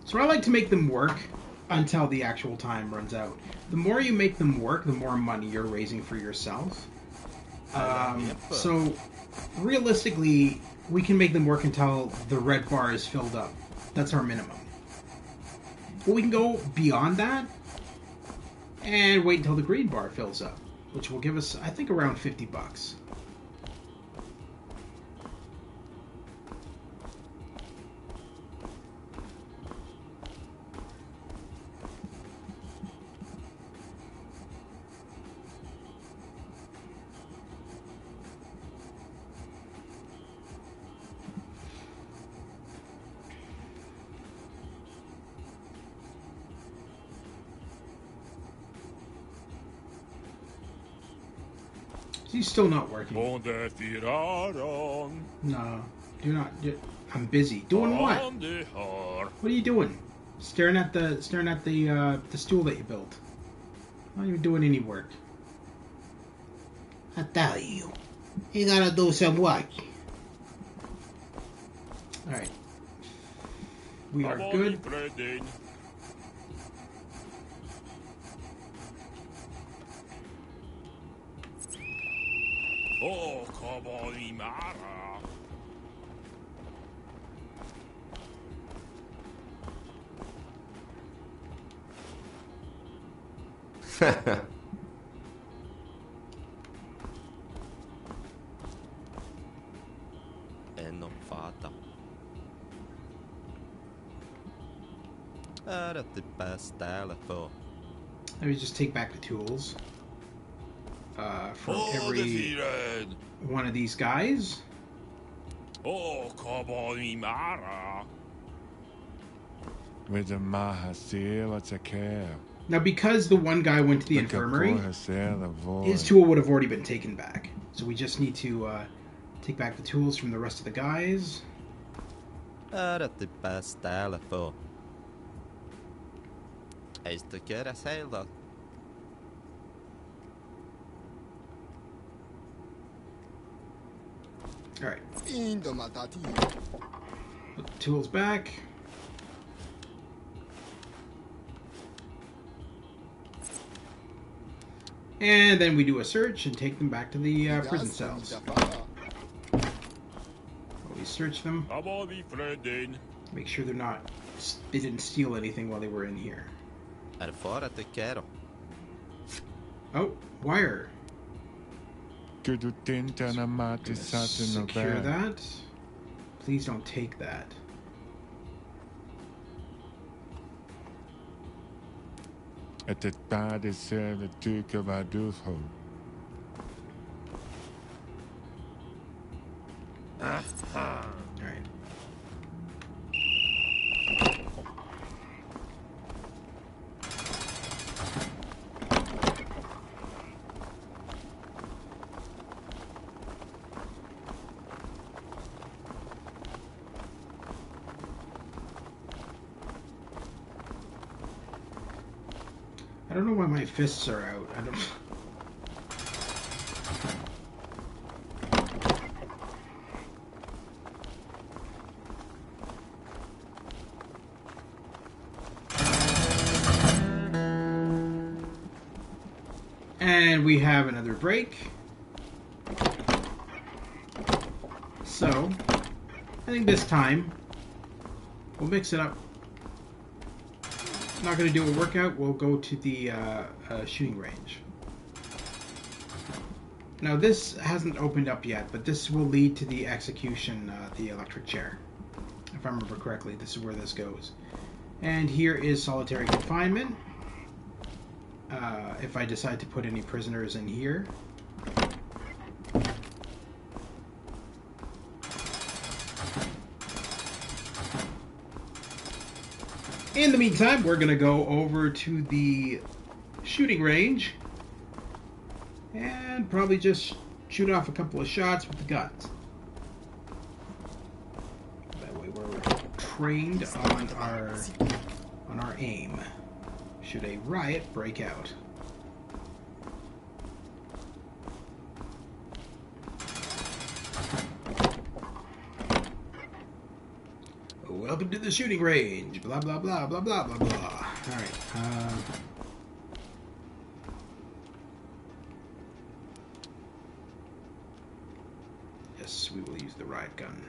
So I like to make them work until the actual time runs out. The more you make them work, the more money you're raising for yourself. So realistically, we can make them work until the red bar is filled up. That's our minimum. But we can go beyond that and wait until the green bar fills up, which will give us, I think, around 50 bucks. He's still not working. On the firaron. No, do not. I'm busy. Doing what? On the har. What are you doing? Staring at the stool that you built. Not even doing any work. I tell you, you gotta do some work. All right. We are Come on, good. me friendin. Oh, come on, me Mara. En nog fata. Ääretty pääs täällä for. Let me just take back the tools from Oh, the every Viren! one of these guys. Oh, Kaboni Mara! With the Mahasila Takeo. Now, because the one guy went to the infirmary, his tool would have already been taken back. So we just need to take back the tools from the rest of the guys. Ääretty pääs täällä for. Ei sitä kerä seilaa. All right, Indomatati. put the tools back. And then we do a search and take them back to the prison cells. We search them, Kaboni Fredin. make sure they didn't steal anything while they were in here. Är fara till kerro. Oh, wire. Gonna Secure that. Please don't take that. At the bad is the Duke of Adolfo. All right. I don't know why my fists are out. I don't. And we have another break. So, I think this time we'll mix it up. Not going to do a workout, we'll go to the shooting range. Now this hasn't opened up yet, but this will lead to the execution, the electric chair. If I remember correctly, this is where this goes. And here is solitary confinement. If I decide to put any prisoners in here. In the meantime, we're going to go over to the shooting range and probably just shoot off a couple of shots with the guns. That way we're trained on our aim should a riot break out. Welcome to the shooting range. Blah, blah, blah, blah, blah, blah, blah. Alright. Yes, we will use the riot gun.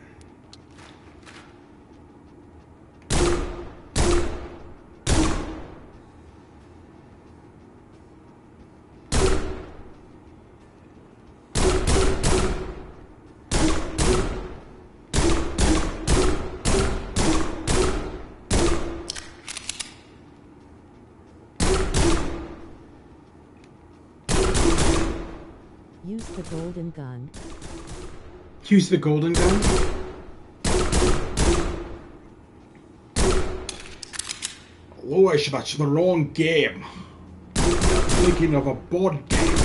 Use the golden gun. Use the golden gun? Louis, that's the wrong game. I'm thinking of a board game.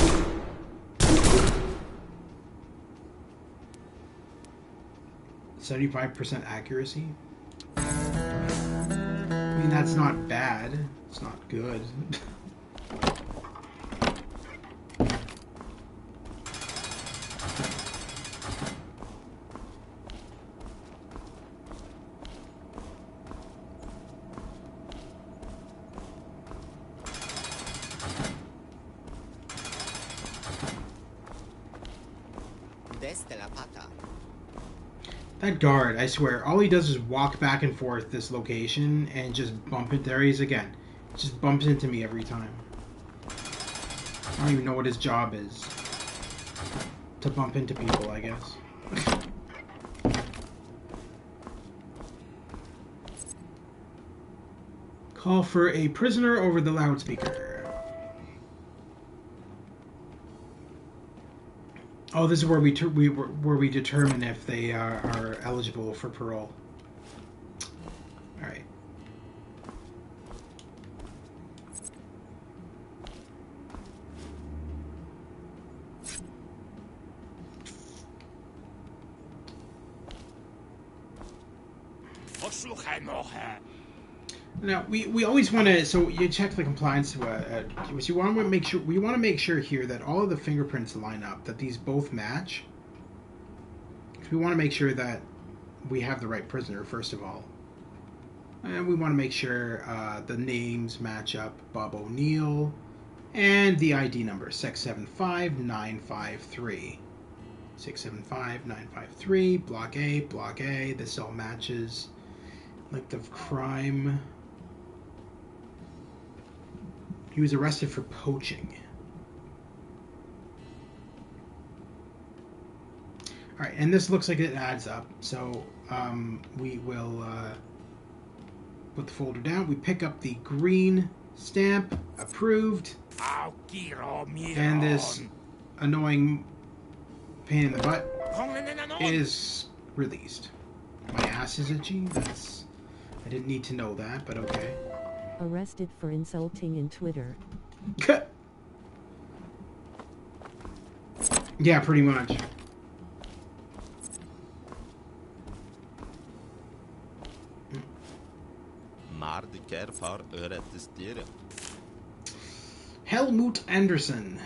.75% accuracy? I mean, that's not bad. It's not good. That guard, I swear, all he does is walk back and forth this location and just bump it. There he is again. Just bumps into me every time. I don't even know what his job is. To bump into people, I guess. Call for a prisoner over the loudspeaker. Oh, this is where we determine if they are eligible for parole. All right. Now we always want to, so you check the compliance. So you want to make sure, we want to make sure here that all of the fingerprints line up, that these both match. We want to make sure that we have the right prisoner first of all, and we want to make sure the names match up. Bob O'Neill, and the ID number 675953. 675953. Block A. Block A. This all matches. Length of crime. He was arrested for poaching. All right, and this looks like it adds up. So we will put the folder down. We pick up the green stamp, approved, and this annoying pain in the butt is released. My ass is itchy. I didn't need to know that, but okay. Arrested for insulting in Twitter. Yeah, pretty much. Maar de kerfhaar arresteren. Helmut Anderson.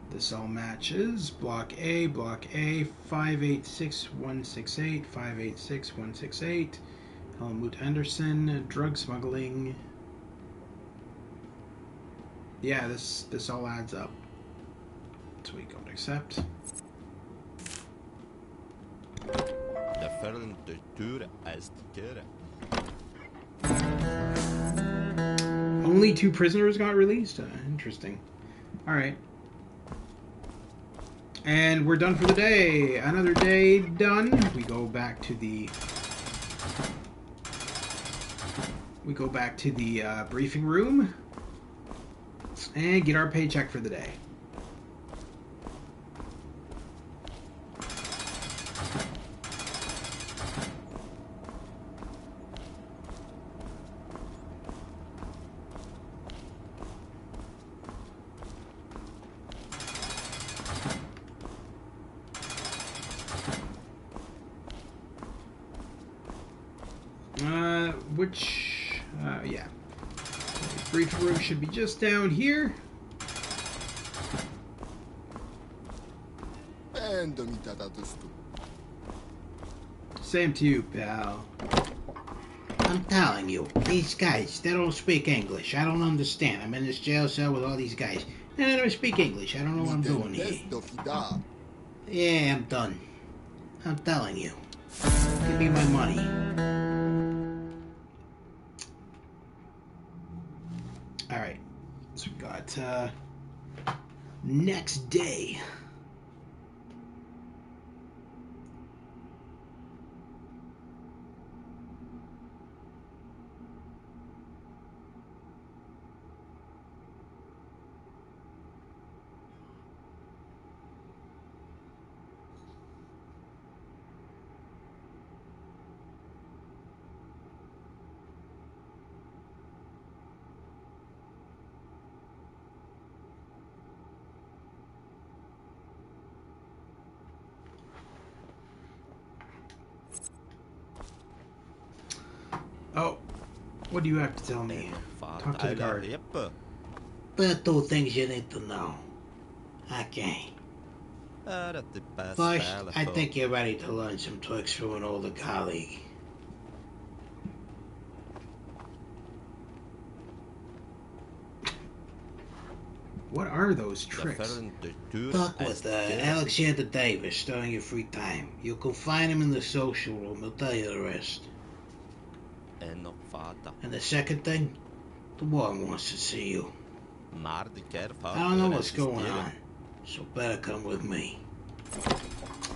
This all matches. Block A, 586168, 586168. Helmut Anderson, drug smuggling. Yeah, this all adds up. So we go to accept. De verden de deur is de keren. Only 2 prisoners got released? Interesting. Alright. And we're done for the day. Another day done. We go back to the briefing room and get our paycheck for the day. Yeah. Briefing room should be just down here. Same to you, pal. I'm telling you, these guys, they don't speak English. I don't understand. I'm in this jail cell with all these guys, and they don't speak English. I don't know what I'm doing here. Yeah, I'm done. I'm telling you. Give me my money. Alright. So we got, next day. Oh, what do you have to tell me? Talk to the guard. There are 2 things you need to know. Okay. First, I think you're ready to learn some tricks from an older colleague. What are those tricks? Talk with Alexander Davis during your free time. You can find him in the social room. He'll tell you the rest. And the second thing, the warden wants to see you. I don't know what's going on, so better come with me.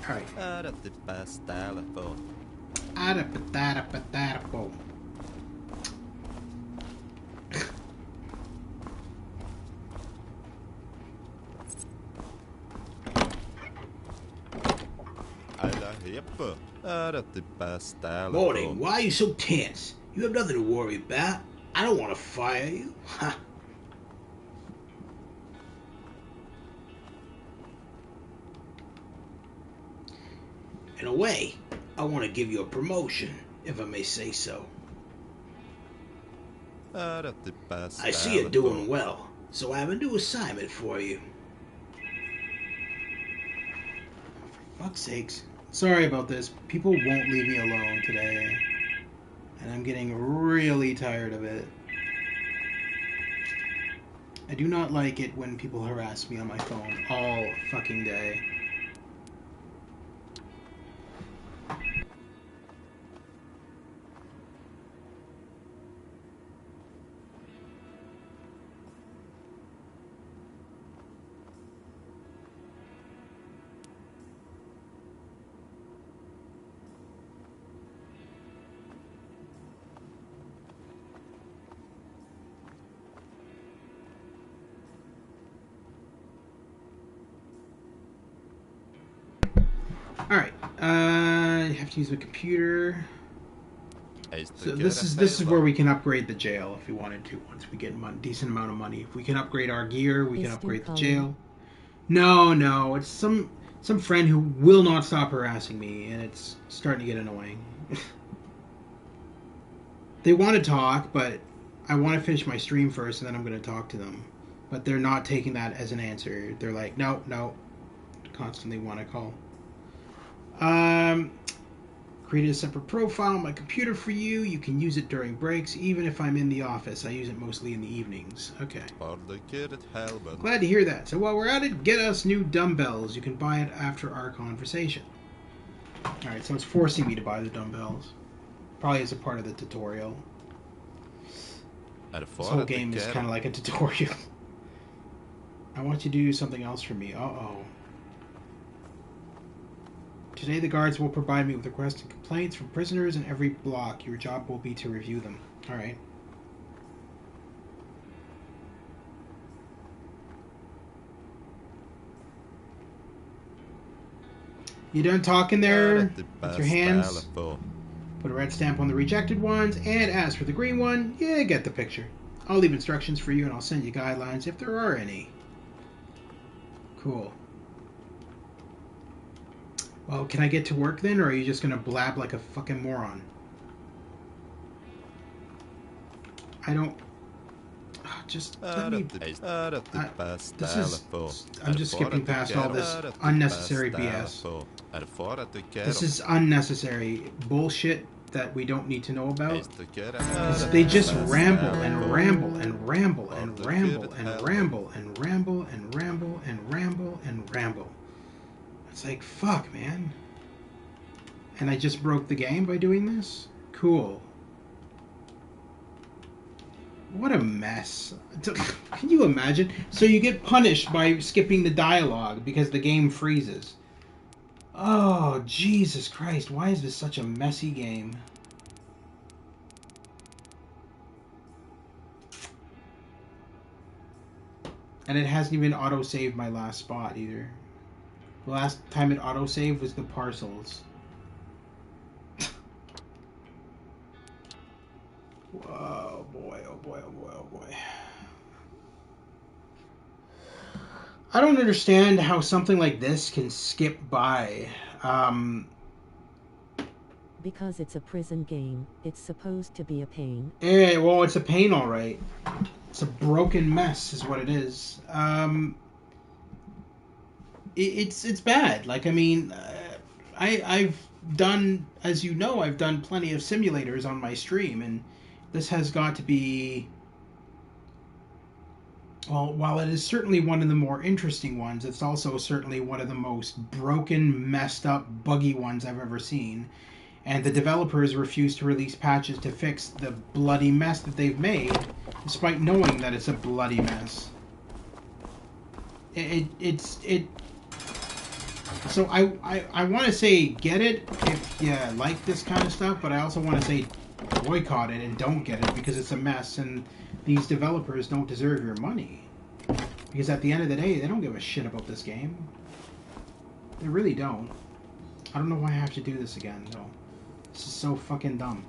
Alright. Arapipastalapo. Arapatarapatarapom. Alahipa. Arapipastalapo. Morning, why are you so tense? You have nothing to worry about. I don't want to fire you. Ha. In a way, I want to give you a promotion, if I may say so. I see you're doing well, so I have a new assignment for you. For fuck's sakes. Sorry about this. People won't leave me alone today. And I'm getting really tired of it. I do not like it when people harass me on my phone all fucking day. Alright, I have to use my computer. So this is where we can upgrade the jail if we wanted to. Once we get a decent amount of money, if we can upgrade our gear, we can upgrade the jail. No, it's some friend who will not stop harassing me, and it's starting to get annoying. They want to talk, but I want to finish my stream first, and then I'm going to talk to them. But they're not taking that as an answer. They're like, no. Constantly want to call. Created a separate profile on my computer for you. You can use it during breaks, even if I'm in the office. I use it mostly in the evenings. Okay. Glad to hear that. So while we're at it, get us new dumbbells. You can buy it after our conversation. Alright, so it's forcing me to buy the dumbbells. Probably as a part of the tutorial. This whole game is kind of like a tutorial. I want you to do something else for me. Uh-oh. Today the guards will provide me with requests and complaints from prisoners in every block. Your job will be to review them. Alright. You done talking there with your hands? Put a red stamp on the rejected ones, and as for the green one, yeah, get the picture. I'll leave instructions for you and I'll send you guidelines if there are any. Cool. Well, can I get to work then, or are you just going to blab like a fucking moron? I don't... Just let me... I'm just skipping past all this unnecessary BS. This is unnecessary bullshit that we don't need to know about. They just ramble and ramble and ramble and ramble and ramble and ramble and ramble and ramble and ramble. It's like, fuck, man. And I just broke the game by doing this? Cool. What a mess. Can you imagine? So you get punished by skipping the dialogue because the game freezes. Oh, Jesus Christ. Why is this such a messy game? And it hasn't even auto-saved my last spot either. The last time it auto-saved was the parcels. Whoa, boy, oh boy, oh boy, oh boy. I don't understand how something like this can skip by. Because it's a prison game, it's supposed to be a pain. Yeah, well, it's a pain, all right. It's a broken mess, is what it is. It's bad. Like, I mean, I've done, as you know, I've done plenty of simulators on my stream, and this has got to be, well, while it is certainly one of the more interesting ones, it's also certainly one of the most broken, messed up, buggy ones I've ever seen. And the developers refuse to release patches to fix the bloody mess that they've made, despite knowing that it's a bloody mess. So I want to say get it if you like this kind of stuff, but I also want to say boycott it and don't get it because it's a mess and these developers don't deserve your money. Because at the end of the day, they don't give a shit about this game. They really don't. I don't know why I have to do this again, though. This is so fucking dumb.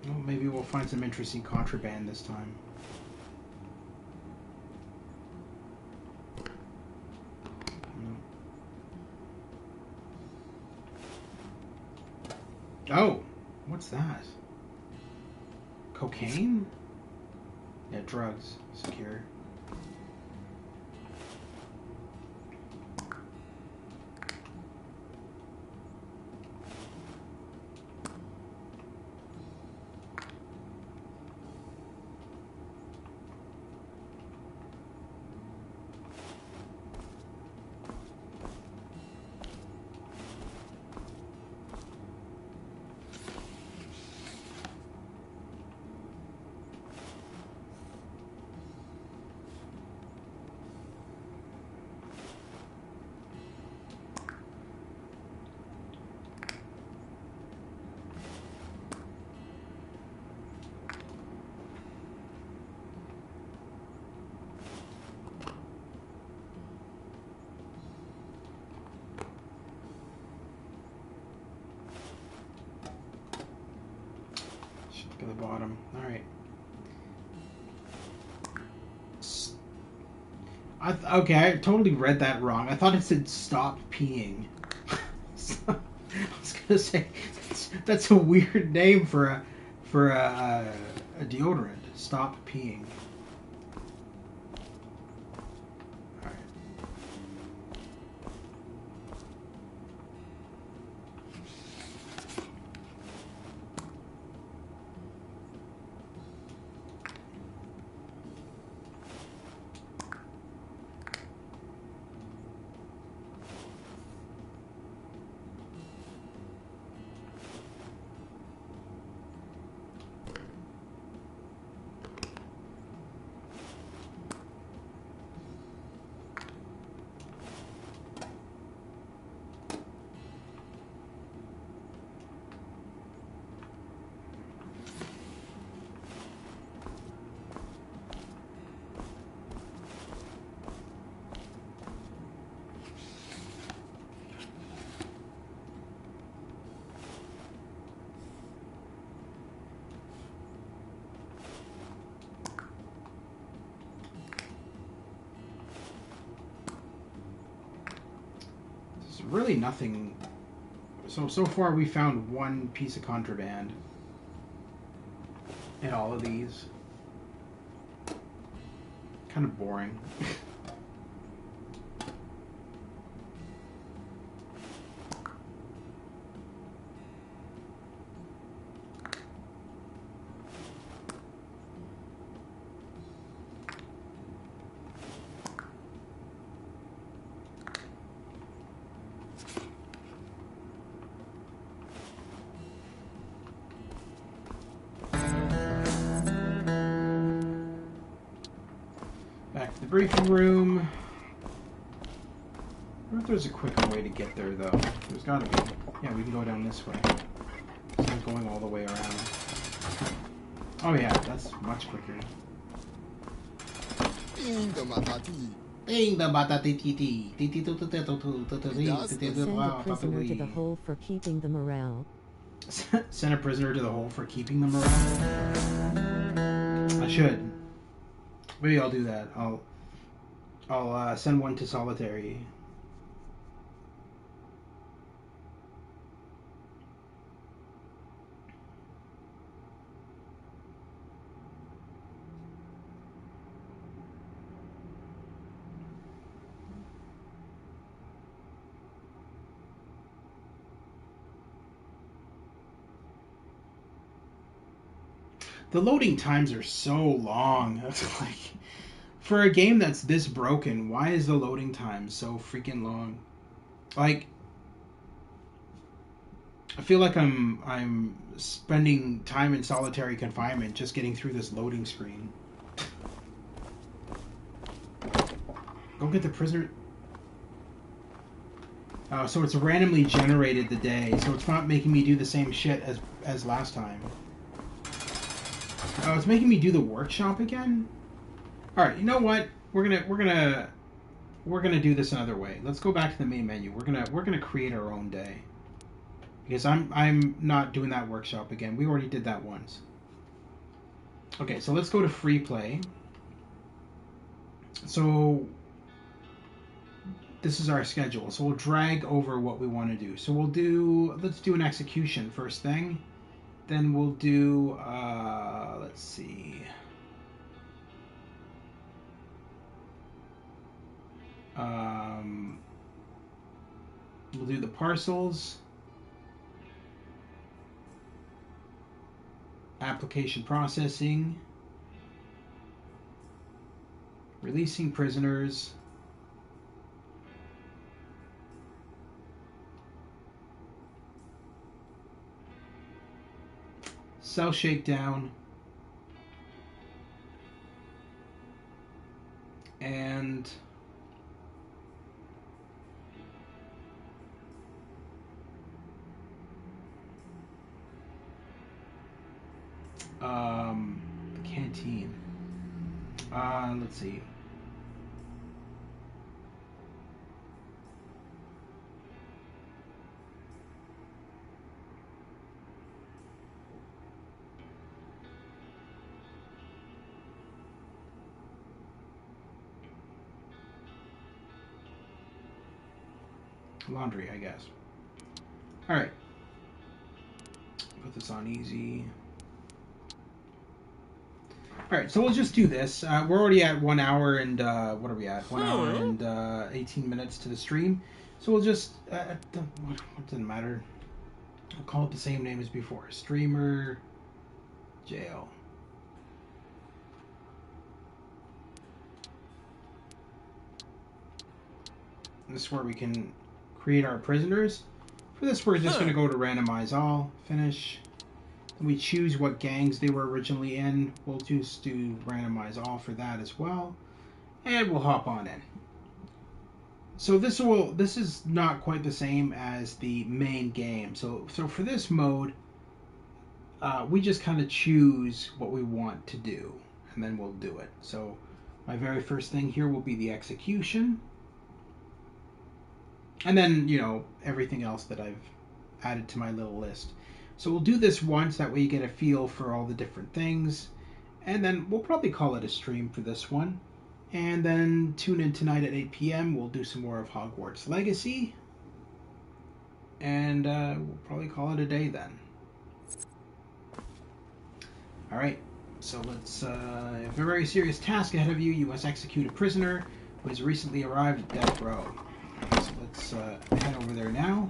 Well, maybe we'll find some interesting contraband this time. Oh, what's that? Cocaine? Yeah, drugs. Secure. Look at the bottom. Alright. Okay, I totally read that wrong. I thought it said stop peeing. I was gonna say that's a weird name for a deodorant. Stop peeing. Alright. Really nothing. So far we found one piece of contraband in all of these. Kind of boring. Back to the briefing room. I wonder if there's a quicker way to get there, though. There's gotta be. Yeah, we can go down this way. Instead of going all the way around. Oh yeah, that's much quicker. Ding the matati. Ding the batati. Send a prisoner to the hole for keeping the morale. Send a prisoner to the hole for keeping the morale. I should. Maybe I'll do that. I'll send one to solitary. The loading times are so long. It's like, for a game that's this broken, why is the loading time so freaking long? Like, I feel like I'm spending time in solitary confinement just getting through this loading screen. Go get the prisoner. Oh, so it's randomly generated the day, so it's not making me do the same shit as last time. Oh, it's making me do the workshop again? Alright, you know what? We're gonna do this another way. Let's go back to the main menu. We're gonna create our own day. Because I'm not doing that workshop again. We already did that once. Okay, so let's go to free play. So this is our schedule. So we'll drag over what we want to do. So let's do an execution first thing. Then we'll do let's see. We'll do the parcels. Application processing. Releasing prisoners. Cell shakedown. And the canteen. Let's see. Laundry, I guess. All right. Put this on easy. All right, so we'll just do this. We're already at 1 hour and what are we at? 1 hour and 18 minutes to the stream. So we'll just what doesn't matter. I'll call it the same name as before. Streamer jail. This is where we can create our prisoners. For this, we're just going to go to randomize all, finish. Then we choose what gangs they were originally in. We'll just do randomize all for that as well. And we'll hop on in. So this is not quite the same as the main game. So for this mode, we just kind of choose what we want to do, and then we'll do it. So my very first thing here will be the execution. And then, you know, everything else that I've added to my little list. So we'll do this once, that way you get a feel for all the different things. And then we'll probably call it a stream for this one. And then tune in tonight at 8 p.m. We'll do some more of Hogwarts Legacy. And we'll probably call it a day then. Alright, so let's... you have a very serious task ahead of you. You must execute a prisoner who has recently arrived at death row. So let's head over there now.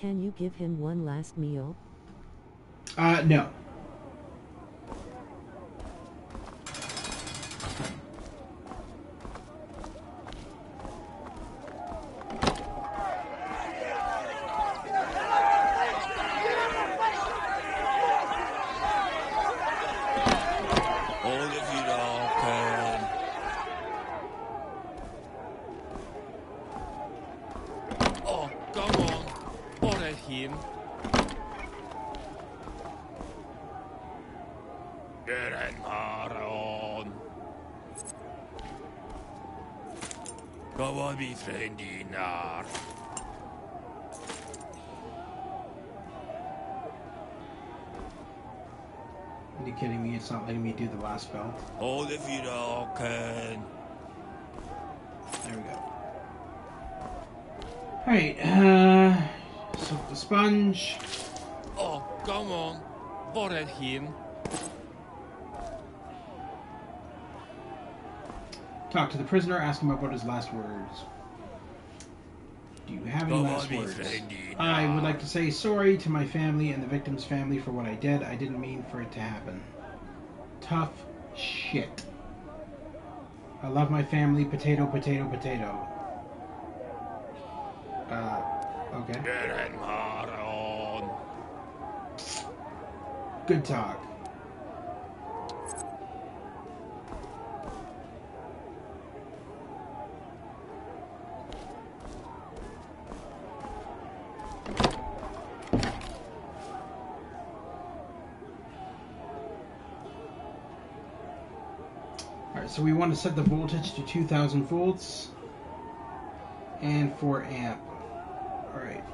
Can you give him one last meal? No. Are you kidding me? It's not letting me do the last spell. All if you don't can. There we go. Alright, soak the sponge. Oh, come on. What at him? Talk to the prisoner, ask him about his last words. Do you have any last words? I would like to say sorry to my family and the victim's family for what I did. I didn't mean for it to happen. Tough shit. I love my family. Potato, potato, potato. Okay. Good talk. Alright, so we want to set the voltage to 2000 volts and 4 amp. Alright.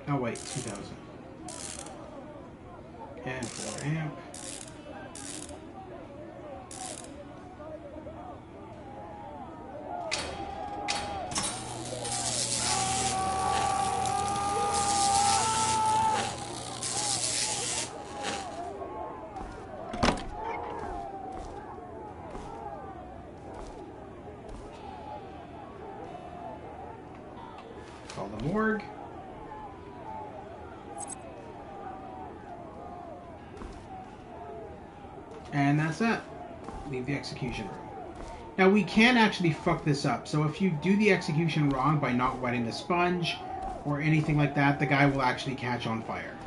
Oh wait, 2000. And 4 amp. Call the morgue. And that's it. Leave the execution room. Now we can actually fuck this up. So if you do the execution wrong by not wetting the sponge or anything like that, the guy will actually catch on fire.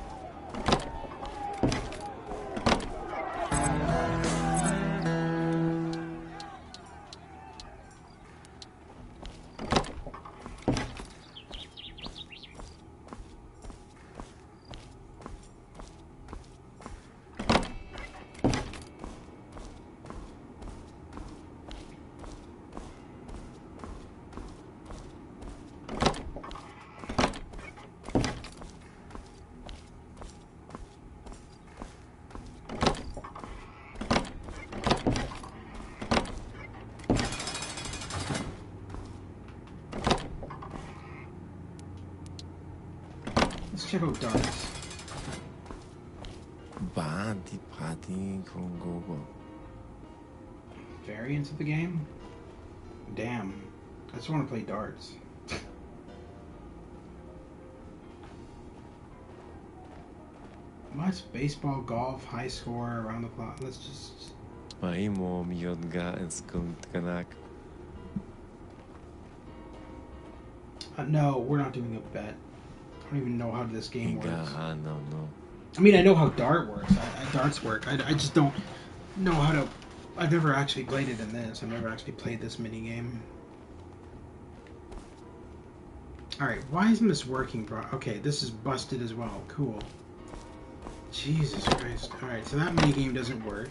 Let's check out darts. Variants of the game? Damn. I just want to play darts. What's baseball, golf, high score, around the clock? Let's just... no, we're not doing a bet. I don't even know how this game works. I mean, I know how darts work. I just don't know how to... I've never actually played it in this. I've never actually played this minigame. Alright, why isn't this working, bro? Okay, this is busted as well. Cool. Jesus Christ. Alright, so that minigame doesn't work.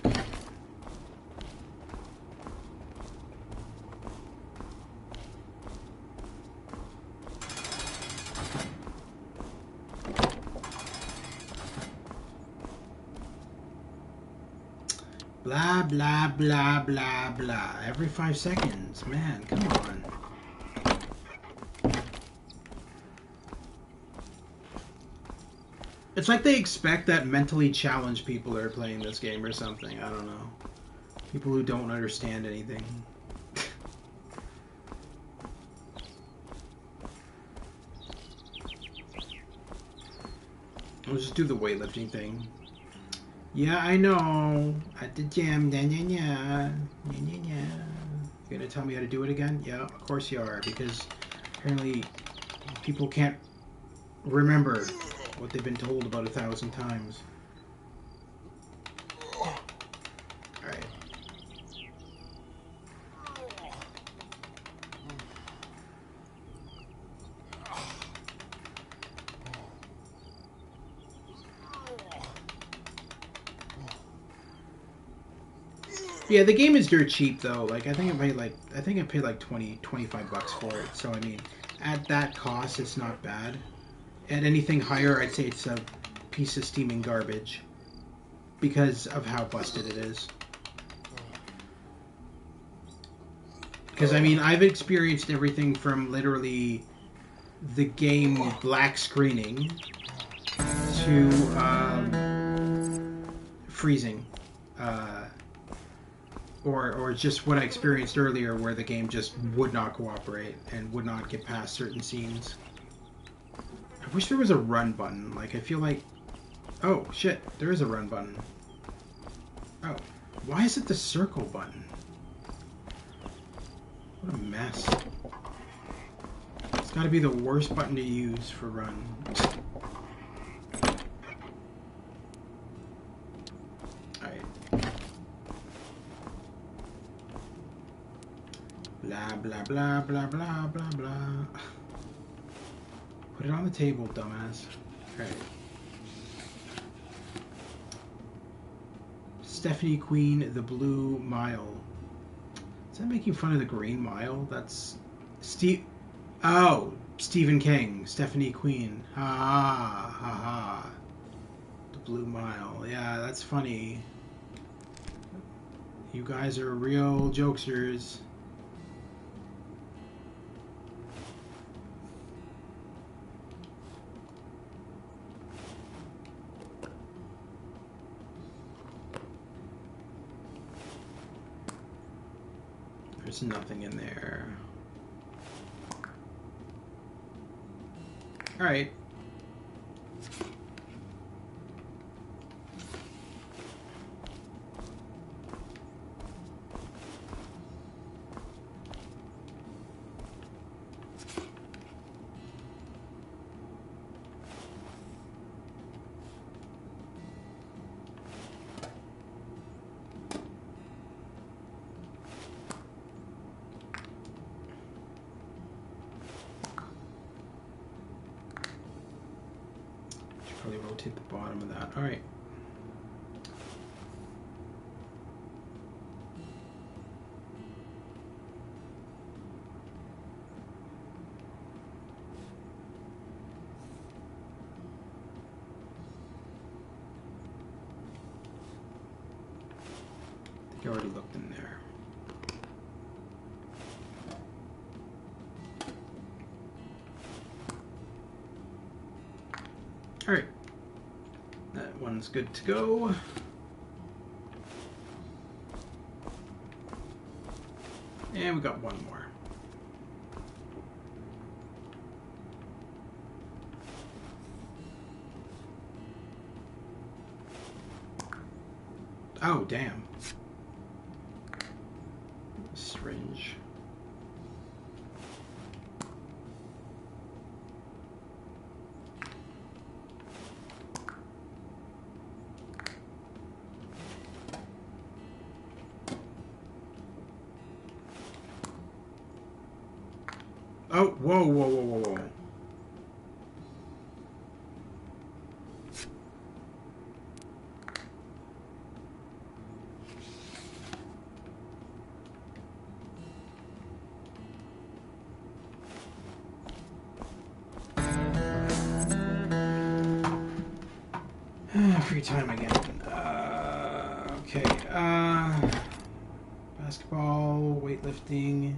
Blah, blah, blah, blah, blah. Every 5 seconds. Man, come on. It's like they expect that mentally challenged people are playing this game or something. I don't know. People who don't understand anything. We'll just do the weightlifting thing. Yeah, I know. At the gym. Yeah. You're gonna tell me how to do it again? Yeah, of course you are. Because apparently people can't remember what they've been told about 1,000 times. Alright. Yeah, the game is dirt cheap though. Like I think I paid like 20, 25 bucks for it. So I mean, at that cost, it's not bad. At anything higher, I'd say it's a piece of steaming garbage because of how busted it is. Because, I mean, I've experienced everything from literally the game black screening to freezing. Or just what I experienced earlier where the game just would not cooperate and would not get past certain scenes. I wish there was a run button. Like, I feel like... Oh, shit. There is a run button. Oh. Why is it the circle button? What a mess. It's gotta be the worst button to use for run. Alright. Blah, blah, blah, blah, blah, blah, blah. Put it on the table, dumbass. Alright. Stephanie Queen, the Blue Mile. Is that making fun of the Green Mile? That's... Oh! Stephen King. Stephanie Queen. Ha ha ha. The Blue Mile. Yeah, that's funny. You guys are real jokesters. There's nothing in there. Alright. Probably rotate the bottom of that. Alright. I think I already looked in there. Alright. That one's good to go. And we got one more. Oh, damn. Syringe. Oh, whoa, whoa, whoa, whoa, whoa. Free time again. Okay. Basketball, weightlifting,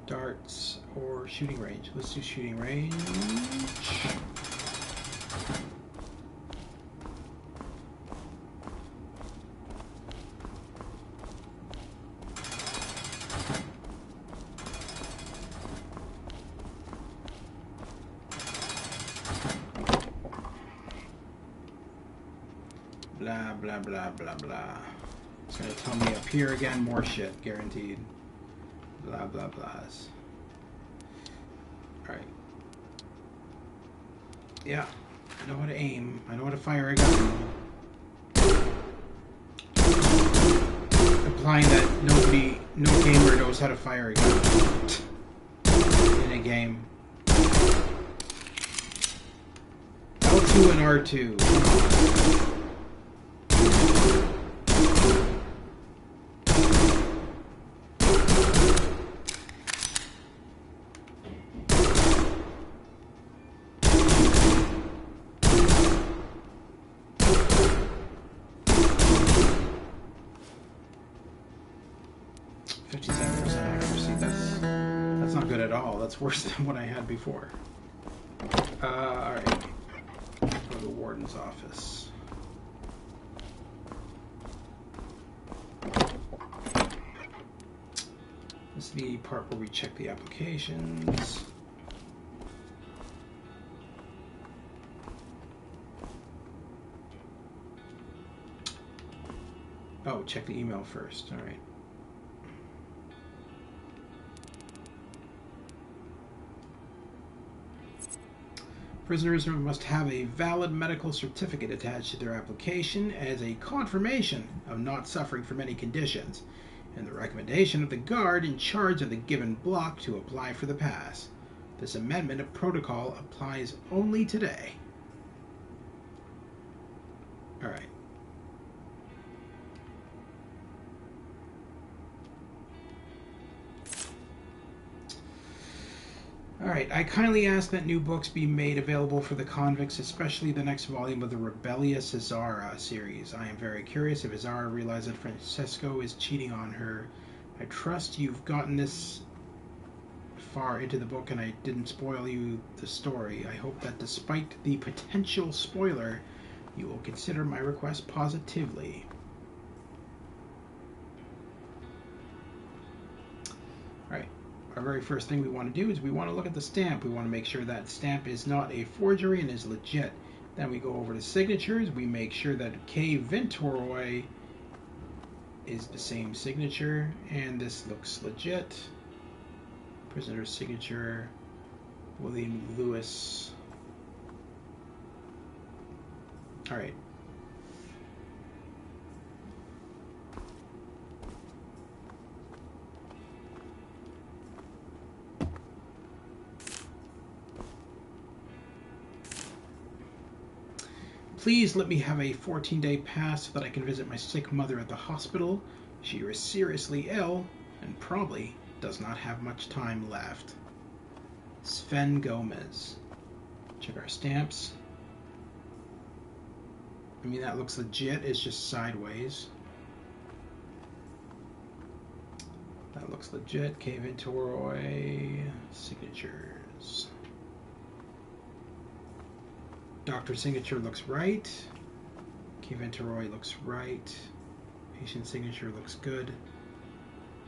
darts, or shooting range. Let's do shooting range. Blah, blah, blah, blah, blah. It's gonna tell me up here again, more shit, guaranteed. Blah, blah, blahs. Alright. Yeah, I know how to aim. I know how to fire a gun. Implying that no gamer knows how to fire a gun in a game. L2 and R2. That's not good at all. That's worse than what I had before. Alright. Go to the warden's office. This is the part where we check the applications. Oh, check the email first. Alright. Prisoners must have a valid medical certificate attached to their application as a confirmation of not suffering from any conditions, and the recommendation of the guard in charge of the given block to apply for the pass. This amendment of protocol applies only today. Alright. Alright, I kindly ask that new books be made available for the convicts, especially the next volume of the Rebellious Azara series. I am very curious if Azara realizes that Francesco is cheating on her. I trust you've gotten this far into the book and I didn't spoil you the story. I hope that despite the potential spoiler, you will consider my request positively. Alright. Our very first thing we want to do is we want to look at the stamp. We want to make sure that stamp is not a forgery and is legit. Then we go over to signatures. We make sure that K. Ventoroy is the same signature, and this looks legit. Prisoner's signature, William Lewis. All right. Please let me have a 14-day pass so that I can visit my sick mother at the hospital. She is seriously ill and probably does not have much time left. Sven Gomez. Check our stamps. I mean, that looks legit. It's just sideways. That looks legit. K. Ventoroy. Signatures. Doctor's signature looks right. K. Ventoroy looks right. Patient signature looks good.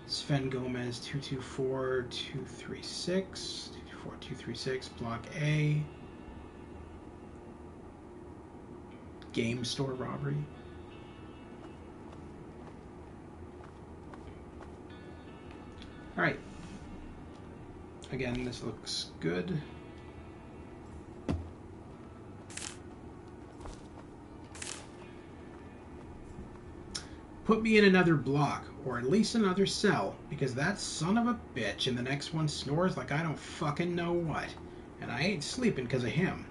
Sven Gomez 224236. 224236, Block A. Game store robbery. Alright. Again, this looks good. Put me in another block, or at least another cell, because that son of a bitch in the next one snores like I don't fucking know what. And I ain't sleeping because of him.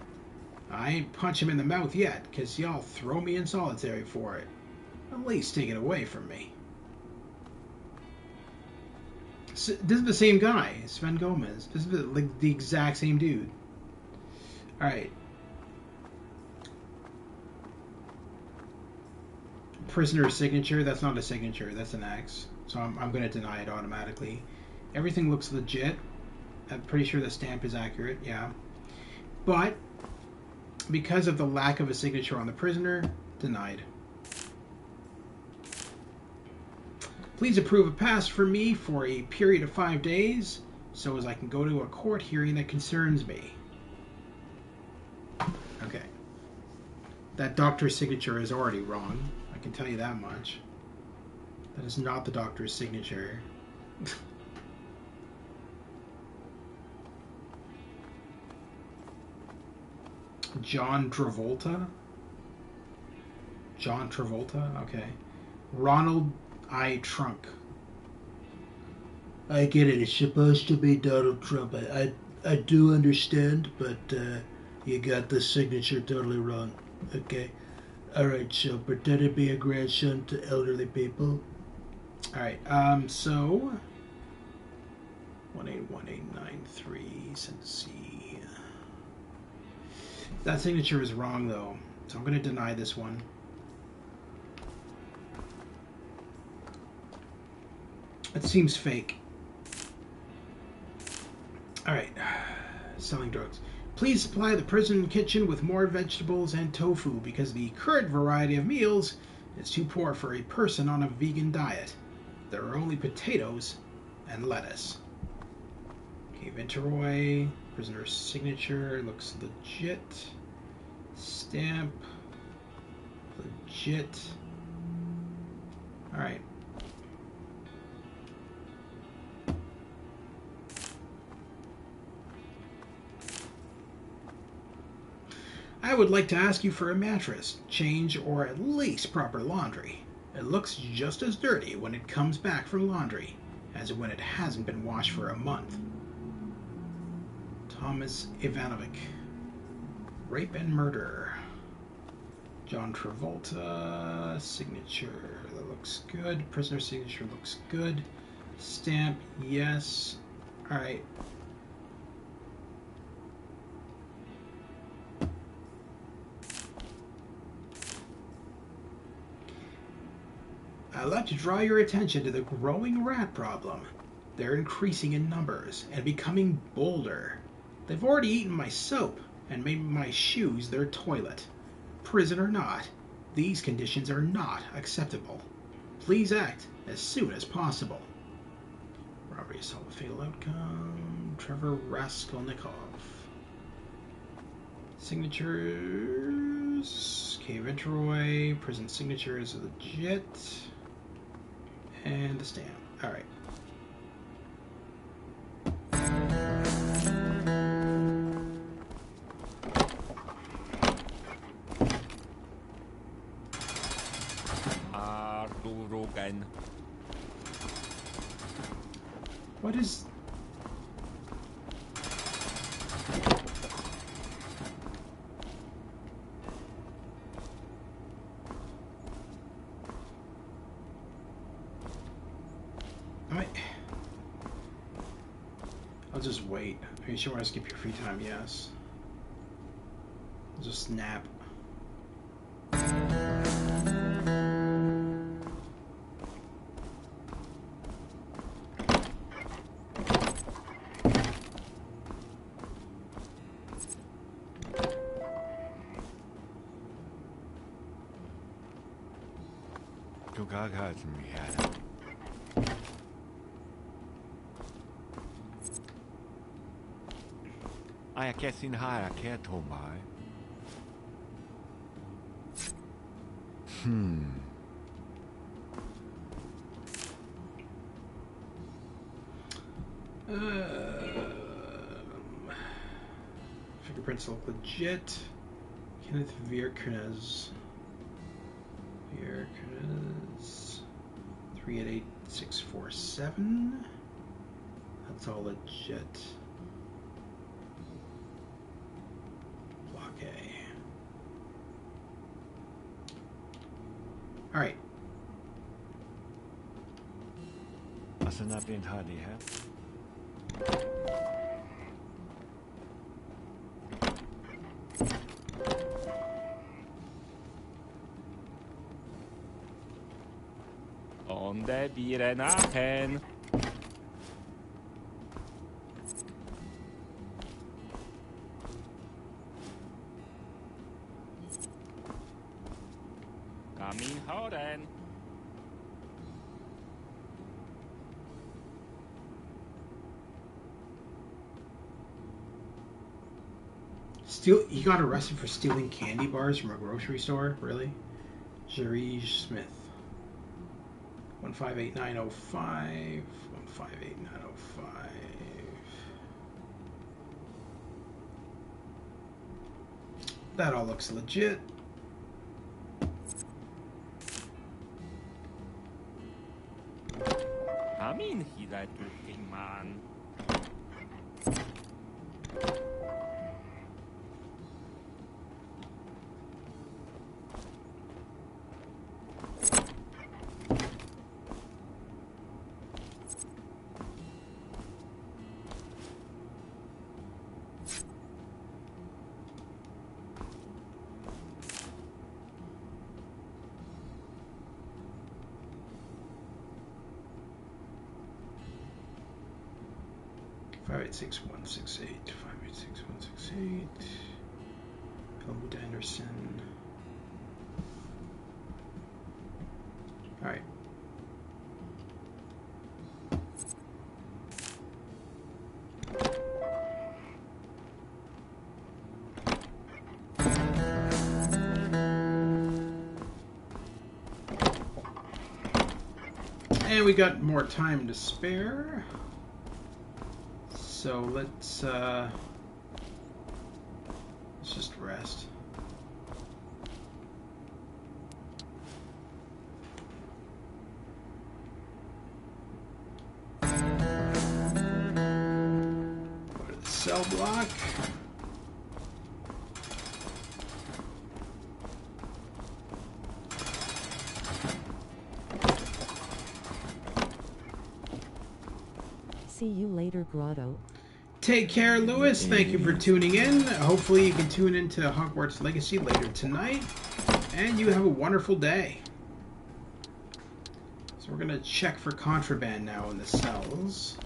I ain't punch him in the mouth yet, because y'all throw me in solitary for it. At least take it away from me. So, this is the same guy, Sven Gomez. This is like the exact same dude. Alright. Prisoner's signature, that's not a signature, that's an X. So I'm going to deny it automatically. Everything looks legit. I'm pretty sure the stamp is accurate, yeah. But, because of the lack of a signature on the prisoner, denied. Please approve a pass for me for a period of 5 days, so as I can go to a court hearing that concerns me. Okay. That doctor's signature is already wrong. I can tell you that much. That is not the doctor's signature. John Travolta? John Travolta? Okay. Ronald I. Trump. I get it. It's supposed to be Donald Trump. I do understand, but you got the signature totally wrong. Okay. Alright, so pretend to be a grandson to elderly people. Alright, so 181893, send C. That signature is wrong though, so I'm going to deny this one. It seems fake. All right. Selling drugs. Please supply the prison kitchen with more vegetables and tofu because the current variety of meals is too poor for a person on a vegan diet. There are only potatoes and lettuce. Okay, Venturoy. Prisoner's signature. Looks legit. Stamp. Legit. Alright. I would like to ask you for a mattress, change, or at least proper laundry. It looks just as dirty when it comes back from laundry as when it hasn't been washed for a month. Thomas Ivanovic. Rape and murder. John Travolta. Signature. That looks good. Prisoner signature looks good. Stamp. Yes. Alright. I'd like to draw your attention to the growing rat problem. They're increasing in numbers and becoming bolder. They've already eaten my soap and made my shoes their toilet. Prison or not, these conditions are not acceptable. Please act as soon as possible. Robbery, assault, fatal outcome. Trevor Raskolnikov. Signatures. K. Ventroy. Prison signatures legit. And the stamp. Alright. Ardurogan. What is... I'll just wait. Are you sure I want to skip your free time? Yes. I'll just snap. I guess in higher care to my. Fingerprints look legit. Kenneth Vierknes. 388647. That's all legit. Block A. Alright. Asana bin Hadi, huh? Onde bire nachen. Kamin horen. He got arrested for stealing candy bars from a grocery store? Really? Jerige Smith. 158905. 158905. That all looks legit. Kamin hida looking man. 586-168, 586-168. Helmut Anderson. All right. And we got more time to spare. So let's just rest. Go to the cell block. See you later, Grotto. Take care, Lewis. Thank you for tuning in. Hopefully you can tune into Hogwarts Legacy later tonight. And you have a wonderful day. So we're going to check for contraband now in the cells.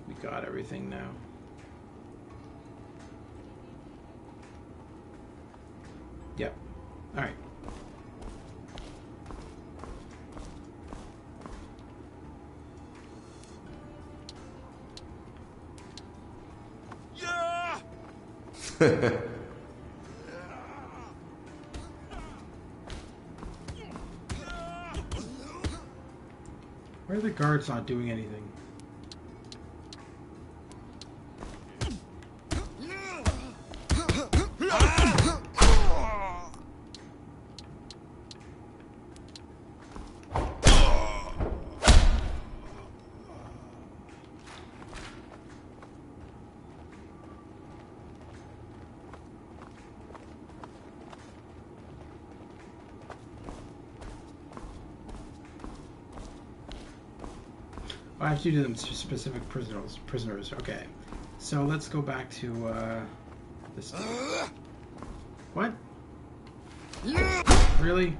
We got everything now. Yep. All right. Why are the guards not doing anything? I have to do them to specific prisoners. Okay. So let's go back to this. What? Really?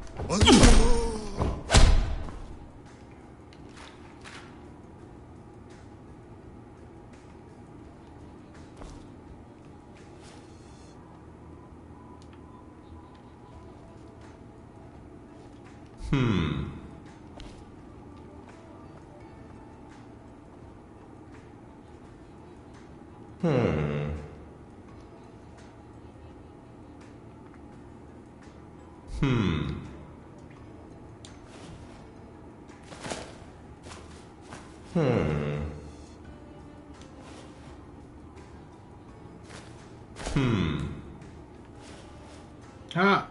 Ah!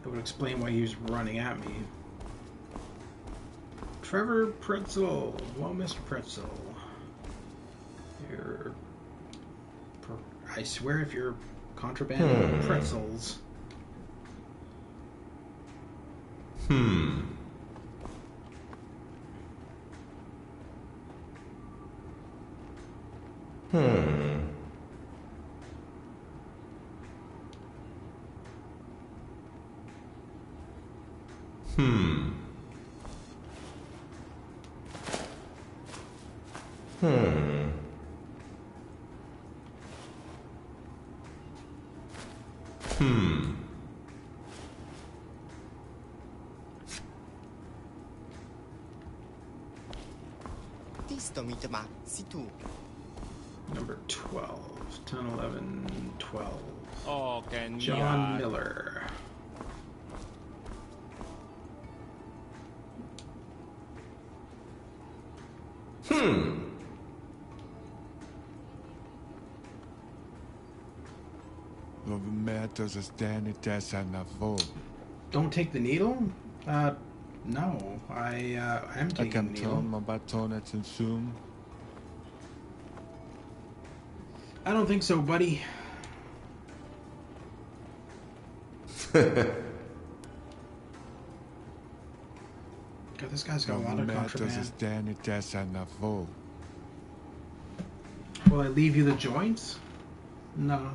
That would explain why he was running at me. Trevor Pretzel. Well, Mr. Pretzel. I swear if you're contraband pretzels. Number 12. 10, 11, 12. Oh, can John Miller. Don't take the needle? No. I am taking the needle. I don't think so, buddy. God, this guy's got a lot of contraband. Will I leave you the joints? No.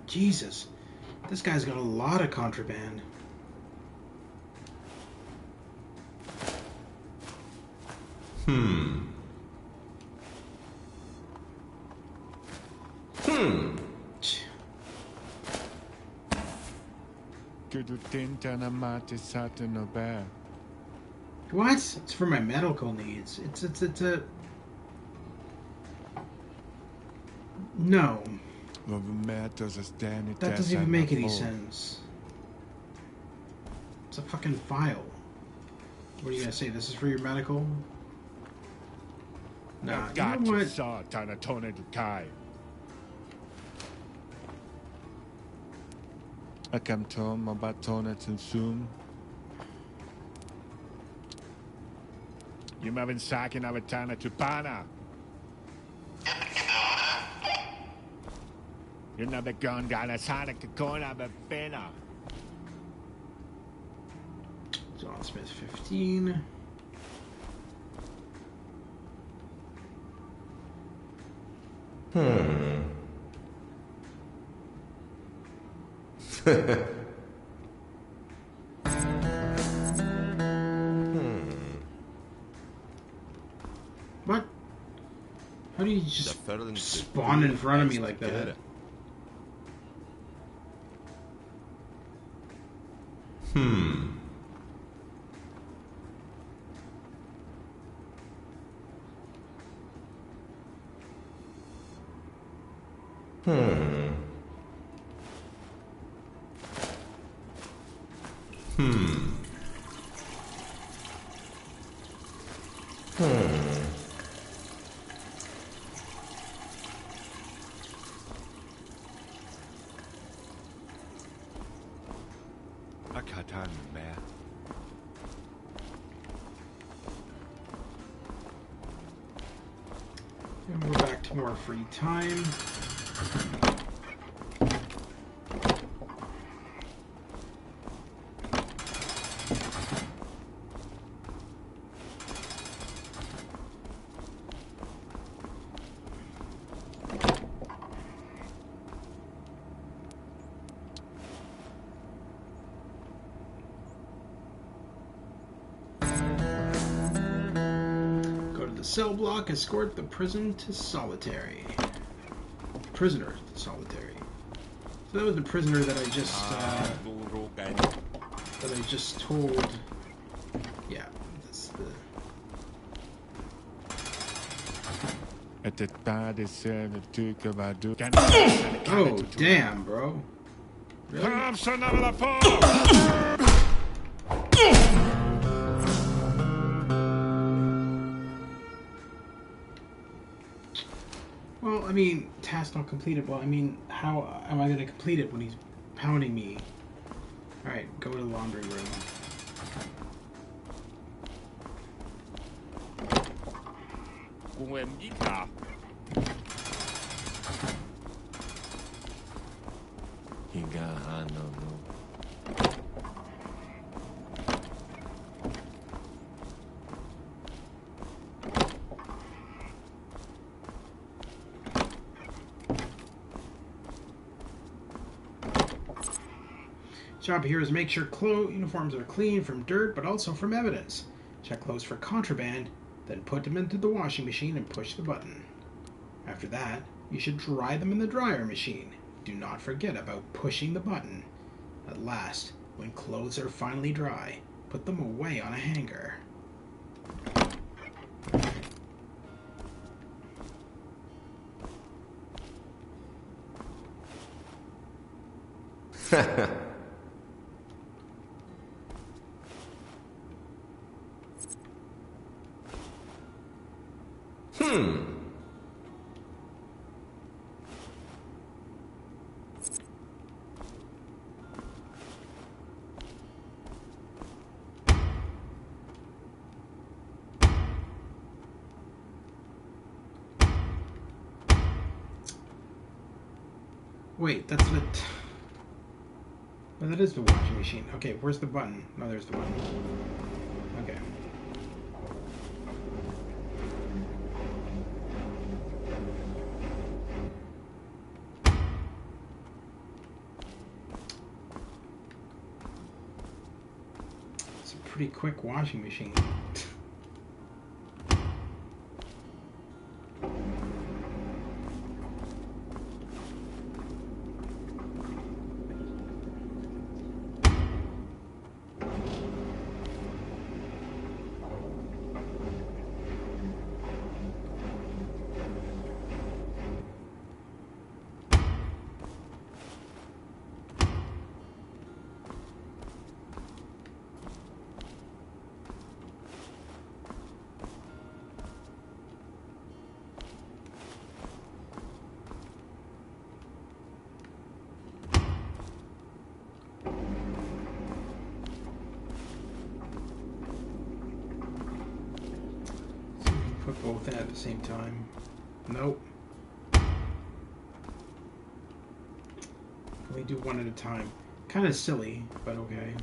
Jesus, this guy's got a lot of contraband. What? It's for my medical needs. It's a... No. That doesn't even make any sense. It's a fucking file. What are you gonna say? This is for your medical? Nah, you know what? You haven't sakin avatana tupana. You're not the gun guy that's had a kakona befena. John Smith 15. What? How do you just spawn in front of me like that? And we're back to more free time. Cell block, escort the prisoner to solitary. Prisoner to solitary. So that was the prisoner that I just told. Yeah, that's the. Oh damn, bro. Really? Well, I mean, task not completed. Well, I mean, how am I going to complete it when he's pounding me? Alright, go to the laundry room. Job here is make sure uniforms are clean from dirt, but also from evidence. Check clothes for contraband, then put them into the washing machine and push the button. After that, you should dry them in the dryer machine. Do not forget about pushing the button. At last, when clothes are finally dry, put them away on a hanger. Wait, that's the... Well, that is the washing machine. Okay, where's the button? Oh, there's the button. Okay. It's a pretty quick washing machine. Put both in at the same time. Nope. We do one at a time. Kind of silly, but okay.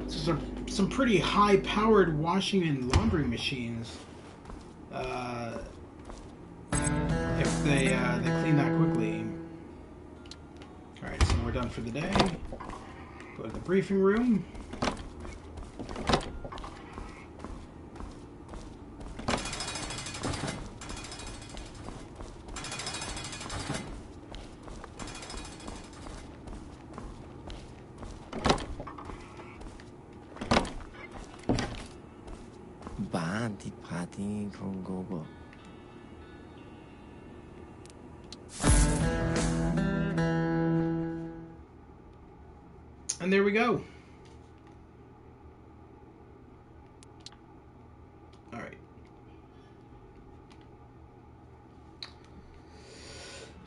So some pretty high-powered washing and laundry machines. If they clean that quickly. All right, so we're done for the day. Go to the briefing room. And there we go. All right.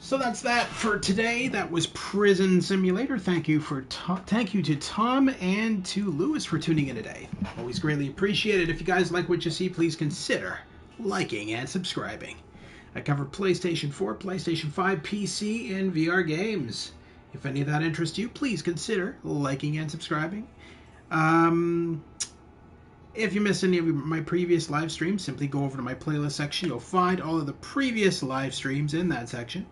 So that's that for today. That was Prison Simulator. Thank you to Tom and to Lewis for tuning in today. Always greatly appreciated. If you guys like what you see, please consider liking and subscribing. I cover PlayStation 4, PlayStation 5, PC, and VR games. If any of that interests you, please consider liking and subscribing. If you missed any of my previous live streams, simply go over to my playlist section. You'll find all of the previous live streams in that section.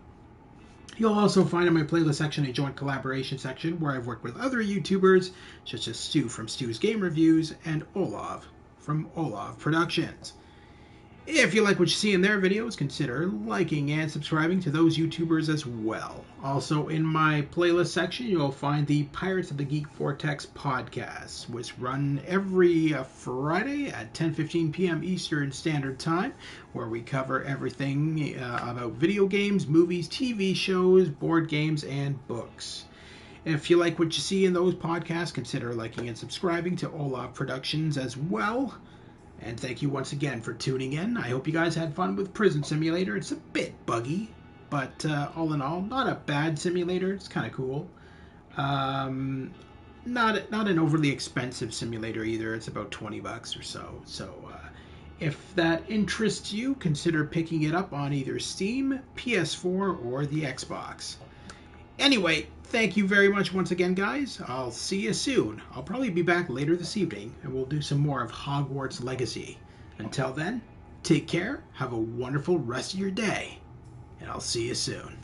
You'll also find in my playlist section a joint collaboration section where I've worked with other YouTubers, such as Stu from Stu's Game Reviews and Olav from Olav Productions. If you like what you see in their videos, consider liking and subscribing to those YouTubers as well. Also, in my playlist section, you'll find the Pirates of the Geek Vortex podcast, which run every Friday at 10:15 p.m. Eastern Standard Time, where we cover everything about video games, movies, TV shows, board games, and books. If you like what you see in those podcasts, consider liking and subscribing to Olaf Productions as well. And thank you once again for tuning in. I hope you guys had fun with Prison Simulator. It's a bit buggy, but all in all, not a bad simulator. It's kind of cool. Not an overly expensive simulator either. It's about $20 or so. So if that interests you, consider picking it up on either Steam, PS4, or the Xbox. Anyway, thank you very much once again, guys. I'll see you soon. I'll probably be back later this evening, and we'll do some more of Hogwarts Legacy. Until then, take care, have a wonderful rest of your day, and I'll see you soon.